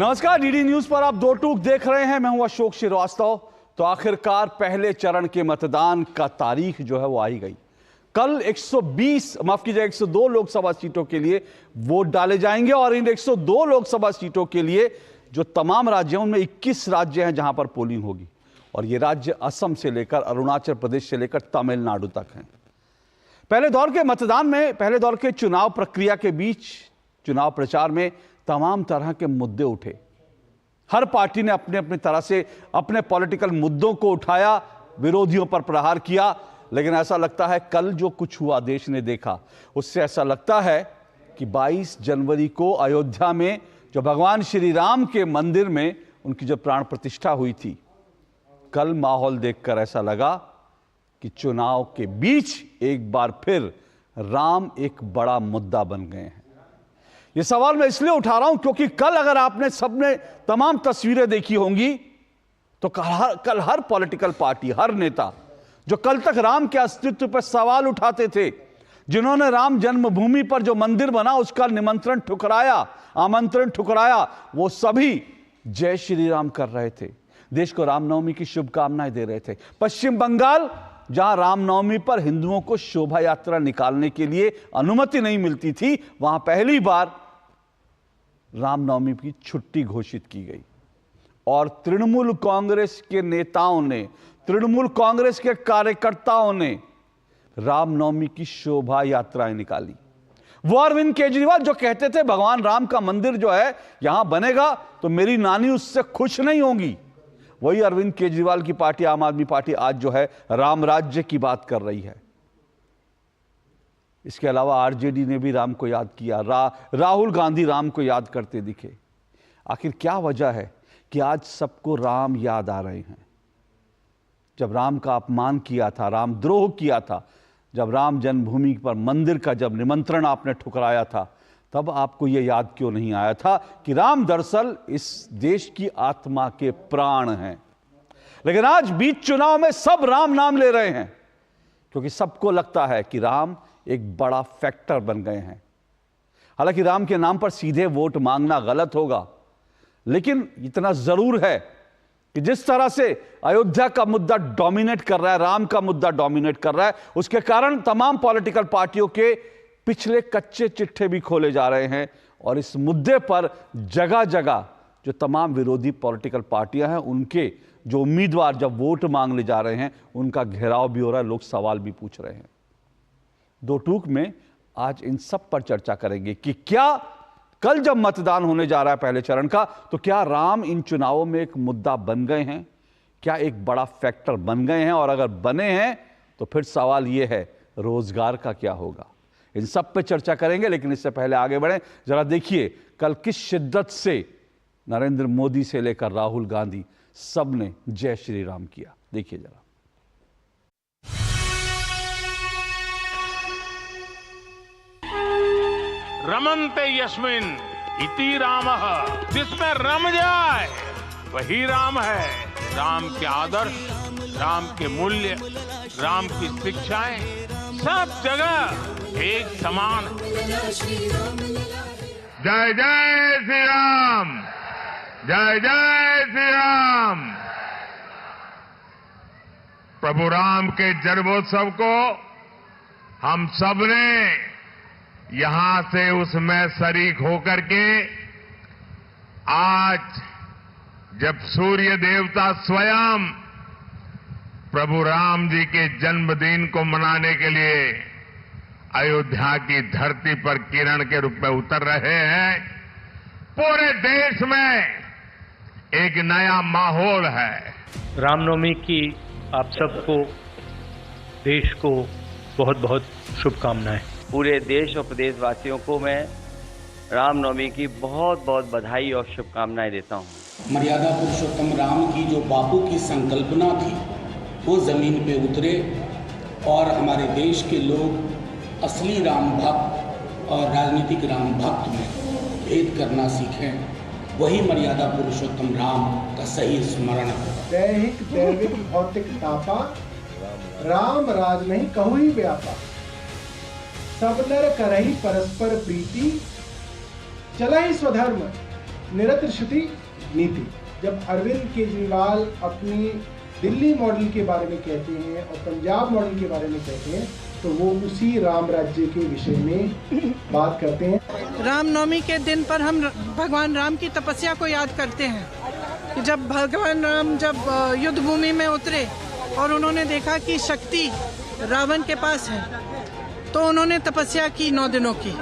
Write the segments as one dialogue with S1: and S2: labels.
S1: नमस्कार, DD news पर आप दो टूक देख रहे हैं। मैं हूं अशोक श्रीवास्तव। तो आखिरकार पहले चरण के मतदान का तारीख जो है वो आ ही गई। कल 102 लोकसभा सीटों के लिए वोट डाले जाएंगे और इन 102 लोकसभा सीटों के लिए जो तमाम राज्य हैं उनमें 21 राज्य हैं जहां पर पोलिंग होगी और ये राज्य असम से लेकर अरुणाचल प्रदेश से लेकर तमिलनाडु तक हैं। पहले दौर के मतदान में, पहले दौर के चुनाव प्रक्रिया के बीच चुनाव प्रचार में तमाम तरह के मुद्दे उठे। हर पार्टी ने अपने अपनी तरह से अपने पॉलिटिकल मुद्दों को उठाया, विरोधियों पर प्रहार किया। लेकिन ऐसा लगता है कल जो कुछ हुआ, देश ने देखा, उससे ऐसा लगता है कि 22 जनवरी को अयोध्या में जो भगवान श्री राम के मंदिर में उनकी जो प्राण प्रतिष्ठा हुई थी, कल माहौल देखकर ऐसा लगा कि चुनाव के बीच एक बार फिर राम एक बड़ा मुद्दा बन गए हैं। यह सवाल मैं इसलिए उठा रहा हूं क्योंकि कल अगर आपने सबने तमाम तस्वीरें देखी होंगी तो कल हर पॉलिटिकल पार्टी, हर नेता जो कल तक राम के अस्तित्व पर सवाल उठाते थे, जिन्होंने राम जन्मभूमि पर जो मंदिर बना उसका निमंत्रण ठुकराया, आमंत्रण ठुकराया, वो सभी जय श्री राम कर रहे थे, देश को रामनवमी की शुभकामनाएं दे रहे थे। पश्चिम बंगाल, जहां रामनवमी पर हिंदुओं को शोभा यात्रा निकालने के लिए अनुमति नहीं मिलती थी, वहां पहली बार रामनवमी की छुट्टी घोषित की गई और तृणमूल कांग्रेस के नेताओं ने, तृणमूल कांग्रेस के कार्यकर्ताओं ने रामनवमी की शोभा यात्राएं निकाली। वो अरविंद केजरीवाल जो कहते थे भगवान राम का मंदिर जो है यहां बनेगा तो मेरी नानी उससे खुश नहीं होंगी, वही अरविंद केजरीवाल की पार्टी आम आदमी पार्टी आज जो है राम राज्य की बात कर रही है। इसके अलावा आरजेडी ने भी राम को याद किया, राहुल गांधी राम को याद करते दिखे। आखिर क्या वजह है कि आज सबको राम याद आ रहे हैं? जब राम का अपमान किया था, राम द्रोह किया था, जब राम जन्मभूमि पर मंदिर का जब निमंत्रण आपने ठुकराया था, तब आपको यह याद क्यों नहीं आया था कि राम दरअसल इस देश की आत्मा के प्राण हैं? लेकिन आज बीच चुनाव में सब राम नाम ले रहे हैं क्योंकि सबको लगता है कि राम एक बड़ा फैक्टर बन गए हैं। हालांकि राम के नाम पर सीधे वोट मांगना गलत होगा, लेकिन इतना जरूर है कि जिस तरह से अयोध्या का मुद्दा डोमिनेट कर रहा है, राम का मुद्दा डोमिनेट कर रहा है, उसके कारण तमाम पॉलिटिकल पार्टियों के पिछले कच्चे चिट्ठे भी खोले जा रहे हैं और इस मुद्दे पर जगह जगह जो तमाम विरोधी पॉलिटिकल पार्टियां हैं उनके जो उम्मीदवार जब वोट मांगने जा रहे हैं उनका घेराव भी हो रहा है, लोग सवाल भी पूछ रहे हैं। दो टूक में आज इन सब पर चर्चा करेंगे कि क्या कल जब मतदान होने जा रहा है पहले चरण का, तो क्या राम इन चुनावों में एक मुद्दा बन गए हैं, क्या एक बड़ा फैक्टर बन गए हैं, और अगर बने हैं तो फिर सवाल यह है रोजगार का क्या होगा? इन सब पे चर्चा करेंगे। लेकिन इससे पहले आगे बढ़ें, जरा देखिए कल किस शिद्दत से नरेंद्र मोदी से लेकर राहुल गांधी सब ने जय श्री राम किया। देखिए जरा।
S2: रमन्ते यस्मिन् इति रामः, जिसमें रम जाए वही राम है। राम के आदर्श, राम के मूल्य, राम की शिक्षाएं सब जगह एक समान है।
S3: जय जय श्री राम, जय जय श्री राम। प्रभु राम के जन्मोत्सव को हम सब ने यहां से उसमें शरीक होकर के आज जब सूर्य देवता स्वयं प्रभु राम जी के जन्मदिन को मनाने के लिए अयोध्या की धरती पर किरण के रूप में उतर रहे हैं, पूरे देश में एक नया माहौल है।
S4: रामनवमी की आप सबको, देश को बहुत बहुत शुभकामनाएं।
S5: पूरे देश और प्रदेशवासियों को मैं रामनवमी की बहुत बहुत बधाई और शुभकामनाएं देता हूं।
S6: मर्यादा पुरुषोत्तम राम की जो बापू की संकल्पना थी वो जमीन पे उतरे और हमारे देश के लोग असली राम भक्त और राजनीतिक राम भक्त में भेद करना सीखें। वही मर्यादा पुरुषोत्तम राम का सही स्मरण है।
S7: दैहिक दैविक भौतिक तापा, राम राज नहीं कहु ही व्यापा। सब नर करहि परस्पर प्रीति, चलहि स्वधर्म निरंतरशति नीति। जब अरविंद केजरीवाल अपनी दिल्ली मॉडल के बारे में कहते हैं और पंजाब मॉडल के बारे में कहते हैं तो वो उसी राम राज्य के विषय में बात करते हैं।
S8: रामनवमी के दिन पर हम भगवान राम की तपस्या को याद करते हैं कि जब भगवान राम युद्ध भूमि में उतरे और उन्होंने देखा कि शक्ति रावण के पास है, तो उन्होंने तपस्या की 9 दिनों की,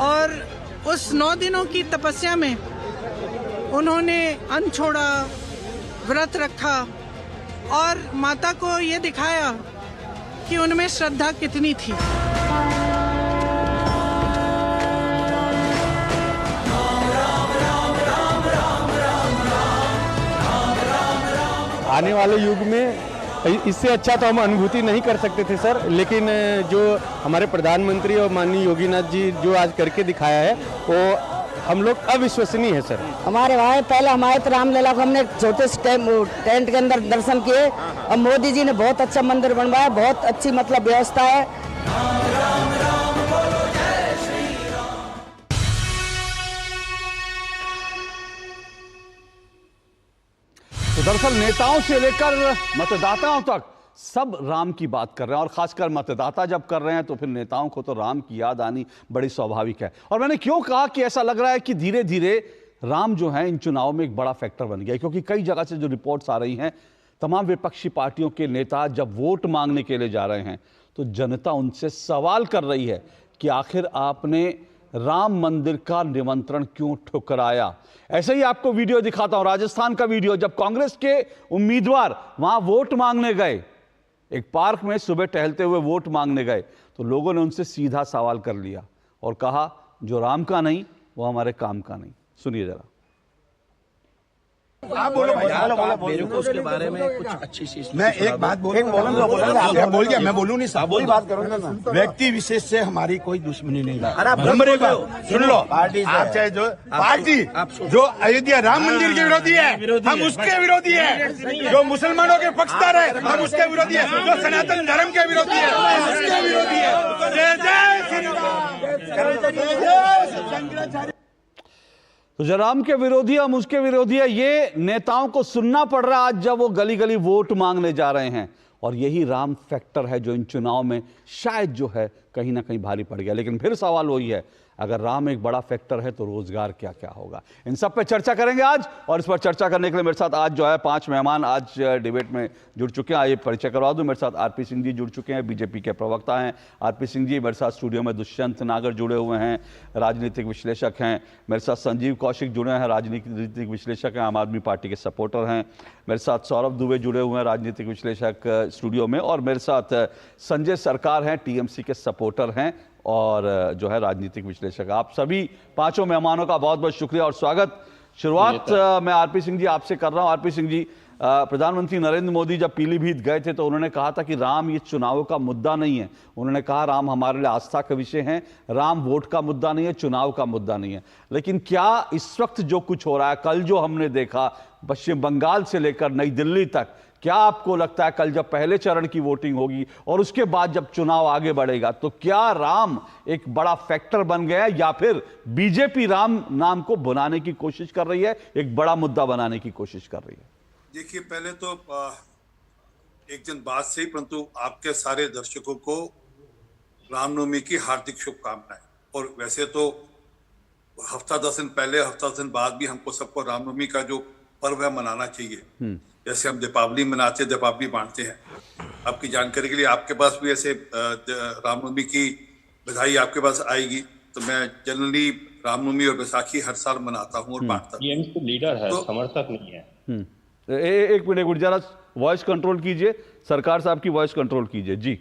S8: और उस 9 दिनों की तपस्या में उन्होंने अन्न छोड़ा, व्रत रखा और माता को ये दिखाया कि उनमें श्रद्धा कितनी थी।
S9: आने वाले युग में इससे अच्छा तो हम अनुभूति नहीं कर सकते थे सर, लेकिन जो हमारे प्रधानमंत्री और माननीय योगीनाथ जी जो आज करके दिखाया है वो हम लोग अविश्वसनीय है सर।
S10: हमारे भाई पहले हमारे तो रामलीला को हमने छोटे से टेंट के अंदर दर्शन किए, और मोदी जी ने बहुत अच्छा मंदिर बनवाया, बहुत अच्छी मतलब व्यवस्था है।
S1: तो दरअसल नेताओं से लेकर मतदाताओं तक सब राम की बात कर रहे हैं, और खासकर मतदाता जब कर रहे हैं तो फिर नेताओं को तो राम की याद आनी बड़ी स्वाभाविक है। और मैंने क्यों कहा कि ऐसा लग रहा है कि धीरे धीरे राम जो है इन चुनाव में एक बड़ा फैक्टर बन गया, क्योंकि कई जगह से जो रिपोर्ट्स आ रही हैं, तमाम विपक्षी पार्टियों के नेता जब वोट मांगने के लिए जा रहे हैं तो जनता उनसे सवाल कर रही है कि आखिर आपने राम मंदिर का निमंत्रण क्यों ठुकराया। ऐसे ही आपको वीडियो दिखाता हूं, राजस्थान का वीडियो, जब कांग्रेस के उम्मीदवार वहां वोट मांगने गए, एक पार्क में सुबह टहलते हुए वोट मांगने गए, तो लोगों ने उनसे सीधा सवाल कर लिया और कहा जो राम का नहीं वो हमारे काम का नहीं। सुनिए जरा।
S11: आप बोलो भाई, मेरे को उसके बारे में कुछ अच्छी चीज। मैं एक बात बोल गया, मैं बोलूँ नहीं साहब, वही बात करूँगा ना। व्यक्ति विशेष से हमारी कोई दुश्मनी नहीं है। सुन लो, आप चाहे जो पार्टी जो अयोध्या राम मंदिर के विरोधी है हम उसके विरोधी है, जो मुसलमानों के पक्षधर है हम उसके विरोधी है, जो सनातन धर्म के विरोधी है हम उसके विरोधी है। जय जय श्री राम।
S1: तो जो राम के विरोधी हम उसके विरोधी है, ये नेताओं को सुनना पड़ रहा है आज जब वो गली गली वोट मांगने जा रहे हैं। और यही राम फैक्टर है जो इन चुनाव में शायद जो है कहीं ना कहीं भारी पड़ गया। लेकिन फिर सवाल वही है, अगर राम एक बड़ा फैक्टर है तो रोजगार क्या क्या होगा, इन सब पे चर्चा करेंगे आज। और इस पर चर्चा करने के लिए मेरे साथ आज जो है 5 मेहमान आज डिबेट में जुड़ चुके हैं। आइए परिचय करवा दूं, मेरे साथ आरपी सिंह जी जुड़ चुके हैं, बीजेपी के प्रवक्ता हैं आरपी सिंह जी। मेरे साथ स्टूडियो में दुष्यंत नागर जुड़े हुए हैं, राजनीतिक विश्लेषक हैं। मेरे साथ संजीव कौशिक जुड़े हैं, राजनीतिक विश्लेषक हैं, आम आदमी पार्टी के सपोर्टर हैं। मेरे साथ सौरभ दुबे जुड़े हुए हैं, राजनीतिक विश्लेषक स्टूडियो में। और मेरे साथ संजय सरकार हैं, टीएमसी के सपोर्टर हैं और जो है राजनीतिक विश्लेषक। आप सभी 5 मेहमानों का बहुत बहुत शुक्रिया और स्वागत। शुरुआत मैं आरपी सिंह जी आपसे कर रहा हूं। आरपी सिंह जी, प्रधानमंत्री नरेंद्र मोदी जब पीलीभीत गए थे तो उन्होंने कहा था कि राम ये चुनाव का मुद्दा नहीं है। उन्होंने कहा राम हमारे लिए आस्था का विषय है, राम वोट का मुद्दा नहीं है, चुनाव का मुद्दा नहीं है। लेकिन क्या इस वक्त जो कुछ हो रहा है, कल जो हमने देखा पश्चिम बंगाल से लेकर नई दिल्ली तक, क्या आपको लगता है कल जब पहले चरण की वोटिंग होगी और उसके बाद जब चुनाव आगे बढ़ेगा तो क्या राम एक बड़ा फैक्टर बन गया है, या फिर बीजेपी राम नाम को बनाने की कोशिश कर रही है, एक बड़ा मुद्दा बनाने की कोशिश कर रही है?
S12: देखिए, पहले तो एक दिन बाद से ही, परंतु आपके सारे दर्शकों को रामनवमी की हार्दिक शुभकामनाएं। और वैसे तो हफ्ता 10 दिन पहले, हफ्ता 10 दिन बाद भी हमको सबको रामनवमी का जो पर्व है मनाना चाहिए। जैसे हम दीपावली मनाते हैं, दीपावली बांटते हैं। आपकी जानकारी के लिए आपके पास भी ऐसे रामनवमी की बधाई आपके पास आएगी। तो मैं जनरली रामनवमी और बैसाखी हर साल मनाता हूँ और बांटता हूँ।
S4: तो लीडर है, समर्थक नहीं है।
S1: एक मिनट जरा वॉइस कंट्रोल कीजिए, सरकार साहब की वॉइस कंट्रोल कीजिए। जी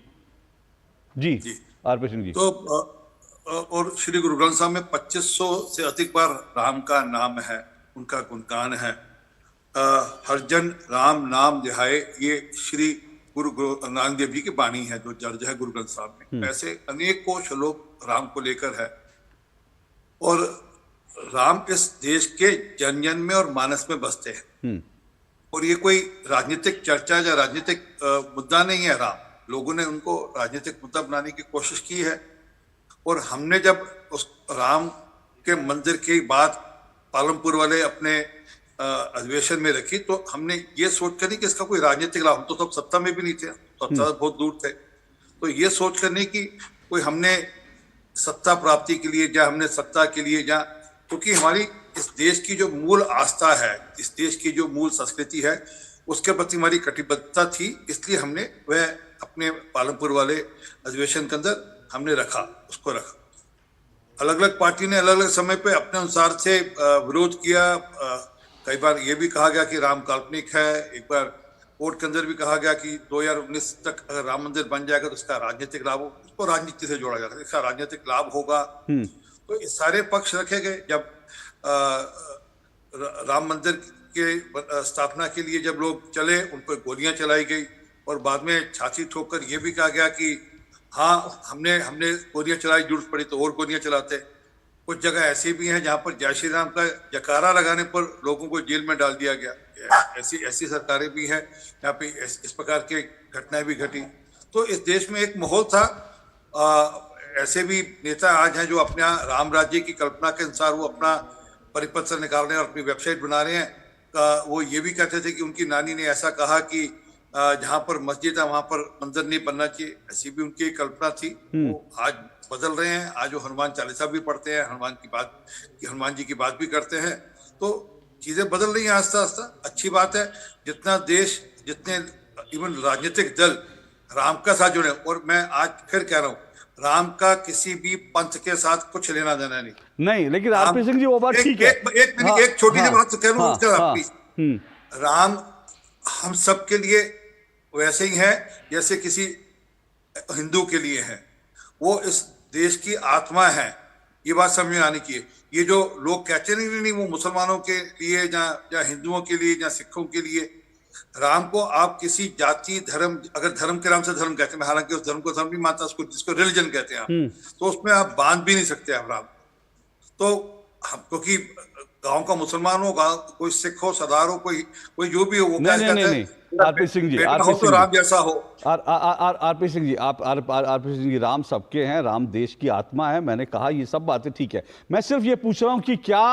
S1: जी जी आरपी सिंह जी।
S12: तो और श्री गुरु ग्रंथ साहब में 2500 से अधिक बार राम का नाम है, उनका गुणगान है। हर जन राम नाम ध्याए, ये श्री गुरु नानक देव जी की वाणी है जो दर्ज है गुरु ग्रंथ साहब में। ऐसे अनेकों श्लोक राम को लेकर है। और राम इस देश के जन जन में और मानस में बसते हैं। और ये कोई राजनीतिक चर्चा या राजनीतिक मुद्दा नहीं है। राम, लोगों ने उनको राजनीतिक मुद्दा बनाने की कोशिश की है। और हमने जब उस राम के मंदिर की बात पालमपुर वाले अपने अधिवेशन में रखी, तो हमने ये सोच कर नहीं कि इसका कोई राजनीतिक लाभ, हम तो तब सत्ता में भी नहीं थे, तो सत्ता बहुत दूर थे, तो ये सोच कर नहीं कि कोई हमने सत्ता प्राप्ति के लिए या हमने सत्ता के लिए या, क्योंकि हमारी इस देश की जो मूल आस्था है, इस देश की जो मूल संस्कृति है, उसके प्रति हमारी कटिबद्धता थी, इसलिए हमने वह अपने पालमपुर वाले अधिवेशन के अंदर हमने उसको रखा। अलग अलग पार्टी ने अलग अलग समय पे अपने अनुसार से विरोध किया। कई बार ये भी कहा गया कि राम काल्पनिक है, एक बार कोर्ट के अंदर भी कहा गया कि 2019 तक अगर राम मंदिर बन जाएगा तो इसका राजनीतिक लाभ हो, उसको राजनीति से जोड़ा जाएगा, इसका राजनीतिक लाभ होगा। तो ये सारे पक्ष रखे गए। जब राम मंदिर के स्थापना के लिए जब लोग चले, उन पर गोलियां चलाई गई और बाद में छाती ठोककर ये भी कहा गया कि हाँ हमने गोलियां चलाई, जरूरत पड़ी तो और गोलियां चलाते। कुछ जगह ऐसी भी हैं जहां पर जय श्री राम का जयकारा लगाने पर लोगों को जेल में डाल दिया गया। ऐसी सरकारें भी हैं यहाँ पे इस प्रकार की घटनाएं भी घटी। तो इस देश में एक माहौल था। ऐसे भी नेता आज हैं जो अपने राम राज्य की कल्पना के अनुसार वो अपना परिपथ से निकाल रहे हैं और अपनी वेबसाइट बना रहे हैं। वो ये भी कहते थे कि उनकी नानी ने ऐसा कहा कि जहां पर मस्जिद है वहां पर मंदिर नहीं बनना चाहिए, ऐसी भी उनकी कल्पना थी। वो आज बदल रहे हैं। आज वो हनुमान चालीसा भी पढ़ते हैं, हनुमान जी की बात भी करते हैं। तो चीजें बदल रही हैं आस्ता आस्ता, अच्छी बात है। जितने इवन राजनीतिक दल राम का साथ जुड़े, और मैं आज फिर कह रहा हूँ, राम का किसी भी पंथ के साथ कुछ लेना देना नहीं।
S1: लेकिन आरपी सिंह जी वो बात ठीक है।
S12: एक छोटी सी बात कह रहा हूँ, राम हम सब के लिए वैसे ही है जैसे किसी हिंदू के लिए है। वो इस देश की आत्मा है, ये बात समझ में आनी चाहिए। ये जो लोग कहते नहीं वो मुसलमानों के लिए या हिंदुओं के लिए या सिखों के लिए, राम को आप किसी जाति धर्म, अगर धर्म के नाम से धर्म कहते हैं, मैं हालांकि उस धर्म को धर्म नहीं मानता, उसको जिसको रिलीजन कहते हैं आप, तो उसमें आप बांध भी नहीं सकते आप राम। तो हम क्योंकि गांव का मुसलमान हो, कोई सिख हो, सरदार हो, कोई जो भी हो, वो
S1: नहीं आरपी सिंह जी,
S12: तो राम जैसा हो।
S1: आरपी सिंह जी, आरपी सिंह जी, राम सबके हैं, राम देश की आत्मा है। मैंने कहा ये सब बातें ठीक है। मैं सिर्फ ये पूछ रहा हूं कि क्या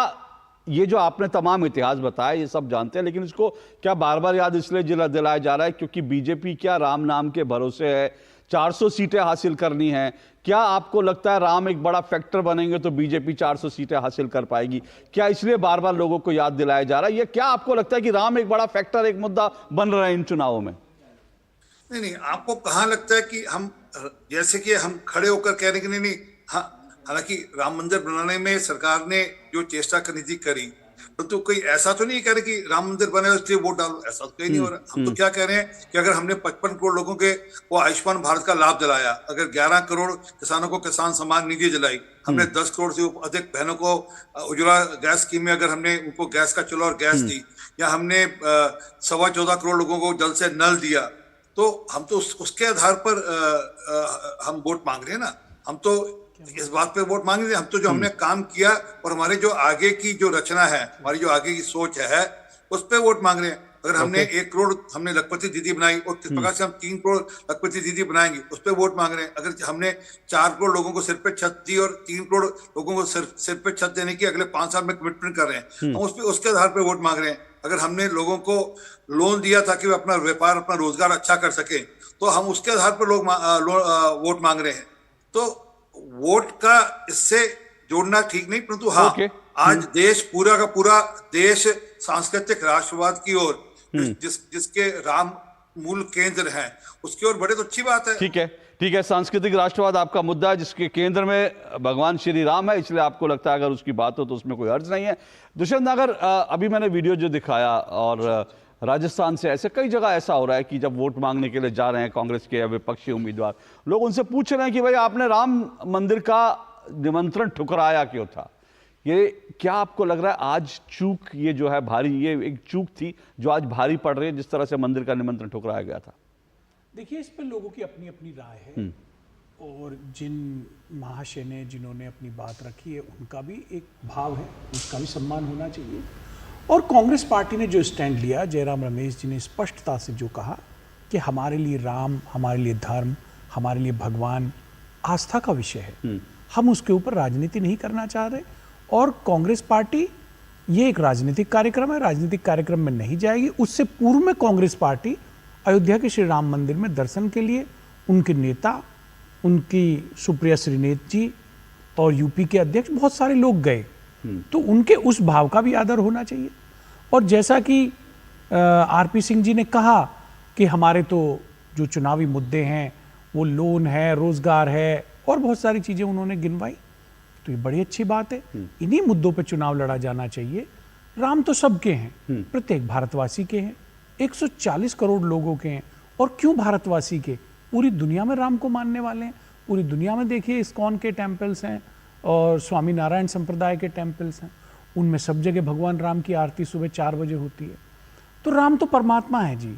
S1: ये जो आपने तमाम इतिहास बताया ये सब जानते हैं, लेकिन इसको क्या बार बार याद इसलिए दिलाया जा रहा है क्योंकि बीजेपी क्या राम नाम के भरोसे है, 400 सीटें हासिल करनी है? क्या आपको लगता है राम एक बड़ा फैक्टर बनेंगे तो बीजेपी 400 सीटें हासिल कर पाएगी? क्या इसलिए बार बार लोगों को याद दिलाया जा रहा है? ये क्या आपको लगता है कि राम एक बड़ा फैक्टर, एक मुद्दा बन रहा है इन चुनावों में?
S12: नहीं, आपको कहाँ लगता है कि हम जैसे कि हम खड़े होकर कह रहे कि नहीं, हाँ, हालांकि राम मंदिर बनाने में सरकार ने जो चेष्टा करनी थी करी, परंतु कोई ऐसा तो नहीं कह रहे कि राम मंदिर बने इसलिए वोट डालो, ऐसा तो कहीं नहीं हो रहा। हम तो क्या कह रहे हैं कि अगर हमने 55 करोड़ लोगों के वो आयुष्मान भारत का लाभ दिलाया, अगर 11 करोड़ किसानों को किसान सम्मान निधि दिलाई, हमने 10 करोड़ से अधिक बहनों को उज्ज्वला गैस स्कीम में अगर हमने उनको गैस का चूल्हा और गैस दी, या हमने 14.25 करोड़ लोगों को जल से नल दिया, तो हम तो उसके आधार पर हम वोट मांग रहे हैं ना। हम तो इस बात पे वोट मांग रहे हैं, हम तो जो हमने काम किया और हमारे जो आगे की जो रचना है, हमारी जो आगे की सोच है, उस पे वोट मांग रहे हैं। अगर हमने 1 करोड़ हमने लखपति दीदी बनाई और किस प्रकार से हम 3 करोड़ लखपति दीदी बनाएंगे, उस पे वोट मांग रहे हैं। अगर हमने 4 करोड़ लोगों को सिर पे छत दी और 3 करोड़ लोगों को सिर पे छत देने की अगले 5 साल में कमिटमेंट कर रहे हैं, हम उसके आधार पर वोट मांग रहे हैं। अगर हमने लोगों को लोन दिया ताकि वे अपना व्यापार, अपना रोजगार अच्छा कर सके, तो हम उसके आधार पर लोग वोट मांग रहे हैं। तो वोट का इससे जोड़ना ठीक नहीं, परंतु हाँ, आज देश पूरा का पूरा देश सांस्कृतिक राष्ट्रवाद की ओर, जिसके राम मूल केंद्र हैं, उसकी ओर बढ़े तो अच्छी बात है।
S1: ठीक है, सांस्कृतिक राष्ट्रवाद आपका मुद्दा है, जिसके केंद्र में भगवान श्री राम है, इसलिए आपको लगता है अगर उसकी बात हो तो उसमें कोई अर्ज नहीं है। दुष्यंत, अगर अभी मैंने वीडियो जो दिखाया, और राजस्थान से ऐसे कई जगह ऐसा हो रहा है कि जब वोट मांगने के लिए जा रहे हैं कांग्रेस के या विपक्षी उम्मीदवार, लोग उनसे पूछ रहे हैं कि भाई आपने राम मंदिर का निमंत्रण ठुकराया क्यों था? ये क्या आपको लग रहा है आज चूक, ये जो है भारी, ये एक चूक थी जो आज भारी पड़ रही है, जिस तरह से मंदिर का निमंत्रण ठुकराया गया था?
S13: देखिए, इस पर लोगों की अपनी अपनी राय है, और जिन महाशय ने जिन्होंने अपनी बात रखी है उनका भी एक भाव है, उसका भी सम्मान होना चाहिए। और कांग्रेस पार्टी ने जो स्टैंड लिया, जयराम रमेश जी ने स्पष्टता से जो कहा कि हमारे लिए राम, हमारे लिए धर्म, हमारे लिए भगवान आस्था का विषय है, हम उसके ऊपर राजनीति नहीं करना चाह रहे। और कांग्रेस पार्टी ये एक राजनीतिक कार्यक्रम है, राजनीतिक कार्यक्रम में नहीं जाएगी। उससे पूर्व में कांग्रेस पार्टी अयोध्या के श्री राम मंदिर में दर्शन के लिए उनके नेता, उनकी सुप्रिया श्रीनेत जी और यूपी के अध्यक्ष बहुत सारे लोग गए, तो उनके उस भाव का भी आदर होना चाहिए। और जैसा कि आरपी सिंह जी ने कहा कि हमारे तो जो चुनावी मुद्दे हैं वो लोन है, रोजगार है और बहुत सारी चीजें उन्होंने गिनवाई, तो ये बड़ी अच्छी बात है। इन्हीं मुद्दों पे चुनाव लड़ा जाना चाहिए। राम तो सबके हैं, प्रत्येक भारतवासी के हैं, 140 करोड़ लोगों के हैं। और क्यों भारतवासी के, पूरी दुनिया में राम को मानने वाले हैं। पूरी दुनिया में देखिए इस्कॉन के टेम्पल्स हैं और स्वामी नारायण संप्रदाय के टेम्पल्स हैं, उनमें सब जगह भगवान राम की आरती सुबह 4 बजे होती है। तो राम तो परमात्मा है जी।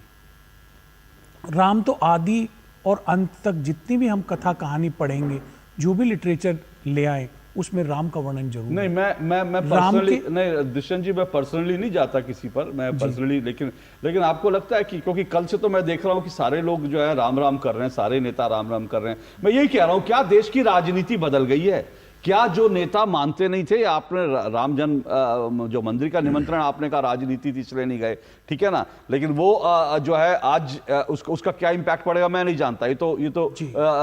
S13: राम तो आदि और अंत तक जितनी भी हम कथा कहानी पढ़ेंगे, जो भी लिटरेचर ले आए, उसमें राम का वर्णन जरूर
S1: नहीं। मैं पर्सनली नहीं दुष्यंत जी, मैं पर्सनली नहीं जाता किसी पर, मैं पर्सनली, लेकिन आपको लगता है कि क्योंकि कल से तो मैं देख रहा हूं कि सारे लोग जो है राम राम कर रहे हैं, सारे नेता राम राम कर रहे हैं। मैं यही कह रहा हूं, क्या देश की राजनीति बदल गई है? क्या जो नेता मानते नहीं थे, आपने राम जन्म जो मंदिर का निमंत्रण आपने कहा राजनीति थी इसलिए नहीं गए, ठीक है ना, लेकिन वो जो है आज उसका क्या इंपैक्ट पड़ेगा मैं नहीं जानता। ये तो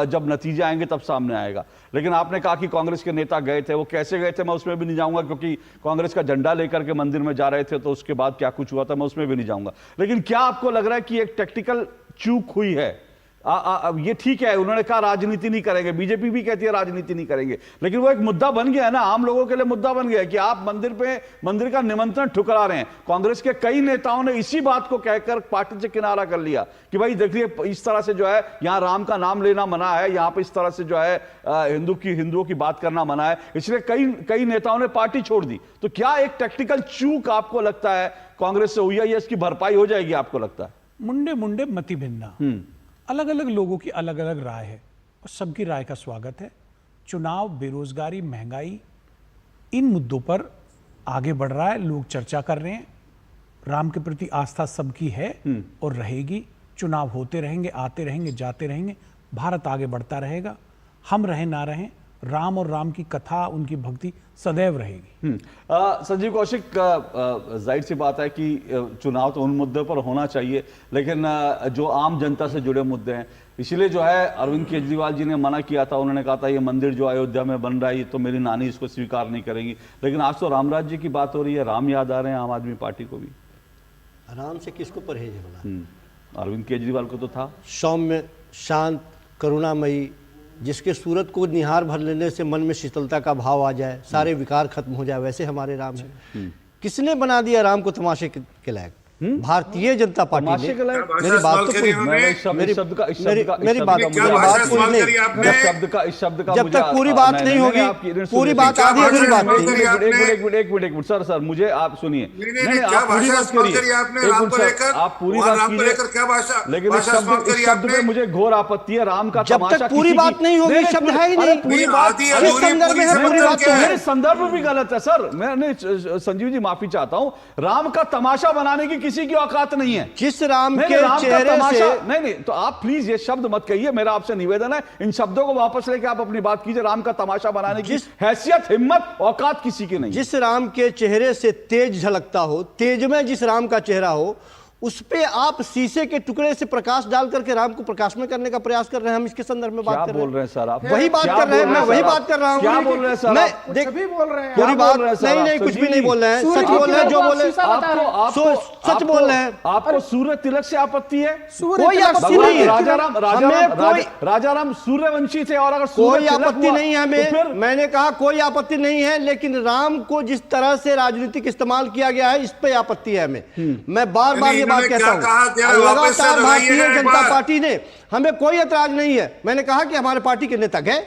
S1: जब नतीजे आएंगे तब सामने आएगा। लेकिन आपने कहा कि कांग्रेस के नेता गए थे, वो कैसे गए थे मैं उसमें भी नहीं जाऊंगा, क्योंकि कांग्रेस का झंडा लेकर के मंदिर में जा रहे थे, तो उसके बाद क्या कुछ हुआ था मैं उसमें भी नहीं जाऊंगा। लेकिन क्या आपको लग रहा है कि एक टेक्निकल चूक हुई है? ये ठीक है, उन्होंने कहा राजनीति नहीं करेंगे, बीजेपी भी कहती है राजनीति नहीं करेंगे, लेकिन वो एक मुद्दा बन गया है ना, आम लोगों के लिए मुद्दा बन गया है कि आप मंदिर का निमंत्रण ठुकरा रहे हैं। कांग्रेस के कई नेताओं ने इसी बात को कहकर पार्टी से किनारा कर लिया कि भाई देखिए इस तरह से जो है यहां राम का नाम लेना मना है, यहां पर इस तरह से जो है हिंदुओं की बात करना मना है, इसलिए कई नेताओं ने पार्टी छोड़ दी। तो क्या एक टेक्निकल चूक आपको लगता है कांग्रेस से हुई है, इसकी भरपाई हो जाएगी आपको लगता है?
S13: मुंडे मति भिन्ना, अलग अलग लोगों की अलग अलग राय है और सबकी राय का स्वागत है। चुनाव, बेरोजगारी, महंगाई, इन मुद्दों पर आगे बढ़ रहा है, लोग चर्चा कर रहे हैं। राम के प्रति आस्था सबकी है और रहेगी। चुनाव होते रहेंगे, आते रहेंगे, जाते रहेंगे, भारत आगे बढ़ता रहेगा। हम रहें ना रहें, राम और राम की कथा, उनकी भक्ति सदैव रहेगी।
S1: संजीव कौशिक, जाहिर सी बात है कि चुनाव तो उन मुद्दों पर होना चाहिए, लेकिन जो आम जनता से जुड़े मुद्दे हैं, इसीलिए जो है अरविंद केजरीवाल जी ने मना किया था। उन्होंने कहा था ये मंदिर जो अयोध्या में बन रहा है, ये तो मेरी नानी इसको स्वीकार नहीं करेंगी। लेकिन आज तो राम राज्य की बात हो रही है, राम याद आ रहे हैं आम आदमी पार्टी को भी।
S14: राम से किसको परहेज है बोला?
S1: अरविंद केजरीवाल को तो था।
S14: सौम्य, शांत, करुणामयी, जिसके सूरत को निहार भर लेने से मन में शीतलता का भाव आ जाए, सारे विकार खत्म हो जाए, वैसे हमारे राम हैं। किसने बना दिया राम को तमाशे के लायक? भारतीय जनता पार्टी ने। मेरी बात तो जब तक पूरी बात नहीं होगी, पूरी बात आधी अधूरी बात नहीं।
S1: एक मिनट सर मुझे आप सुनिए, आप पूरी बात करिए, आप पूरी बात कीजिए, लेकिन शब्द पे मुझे घोर आपत्ति है। राम का
S14: जब तक पूरी बात नहीं होगी, शब्द है ही नहीं।
S1: पूरी बात मेरे संदर्भ भी गलत है सर। मैं संजीव जी माफी चाहता हूँ, राम का तमाशा बनाने की किसी की औकात नहीं है।
S14: जिस राम के चेहरे से
S1: नहीं तो आप प्लीज ये शब्द मत कहिए, मेरा आपसे निवेदन है, इन शब्दों को वापस लेके आप अपनी बात कीजिए। राम का तमाशा बनाने की हैसियत, हिम्मत, औकात किसी की नहीं।
S14: जिस राम के चेहरे से तेज झलकता हो, तेज में जिस राम का चेहरा हो, उस पे आप शीशे के टुकड़े से प्रकाश डाल करके राम को प्रकाश में करने का प्रयास कर रहे हैं। हम इसके संदर्भ में बात कर रहे हैं।
S1: बोल रहे हैं सर आप?
S14: वही बात कर रहे हैं, मैं वही बात कर रहा हूँ।
S1: क्या बोल रहे हैं सर?
S14: मैं देख
S7: बोल रहे हैं
S14: पूरी बात नहीं, कुछ भी नहीं बोल रहे हैं, सच बोल रहे हैं। जो बोले सच बोल रहे हैं।
S1: आपको सूर्य तिलक से आपत्ति है?
S14: कोई आपत्ति नहीं है।
S1: राजा राम सूर्यवंशी थे, और अगर
S14: कोई आपत्ति नहीं है हमें, मैंने कहा कोई आपत्ति नहीं है, लेकिन राम को जिस तरह से राजनीतिक इस्तेमाल किया गया है, इस पे आपत्ति है हमें। मैं बार बार ये बात कहता हूँ, लगातार भारतीय जनता पार्टी ने, हमें कोई ऐतराज नहीं है। मैंने कहा कि हमारे पार्टी के नेता गए,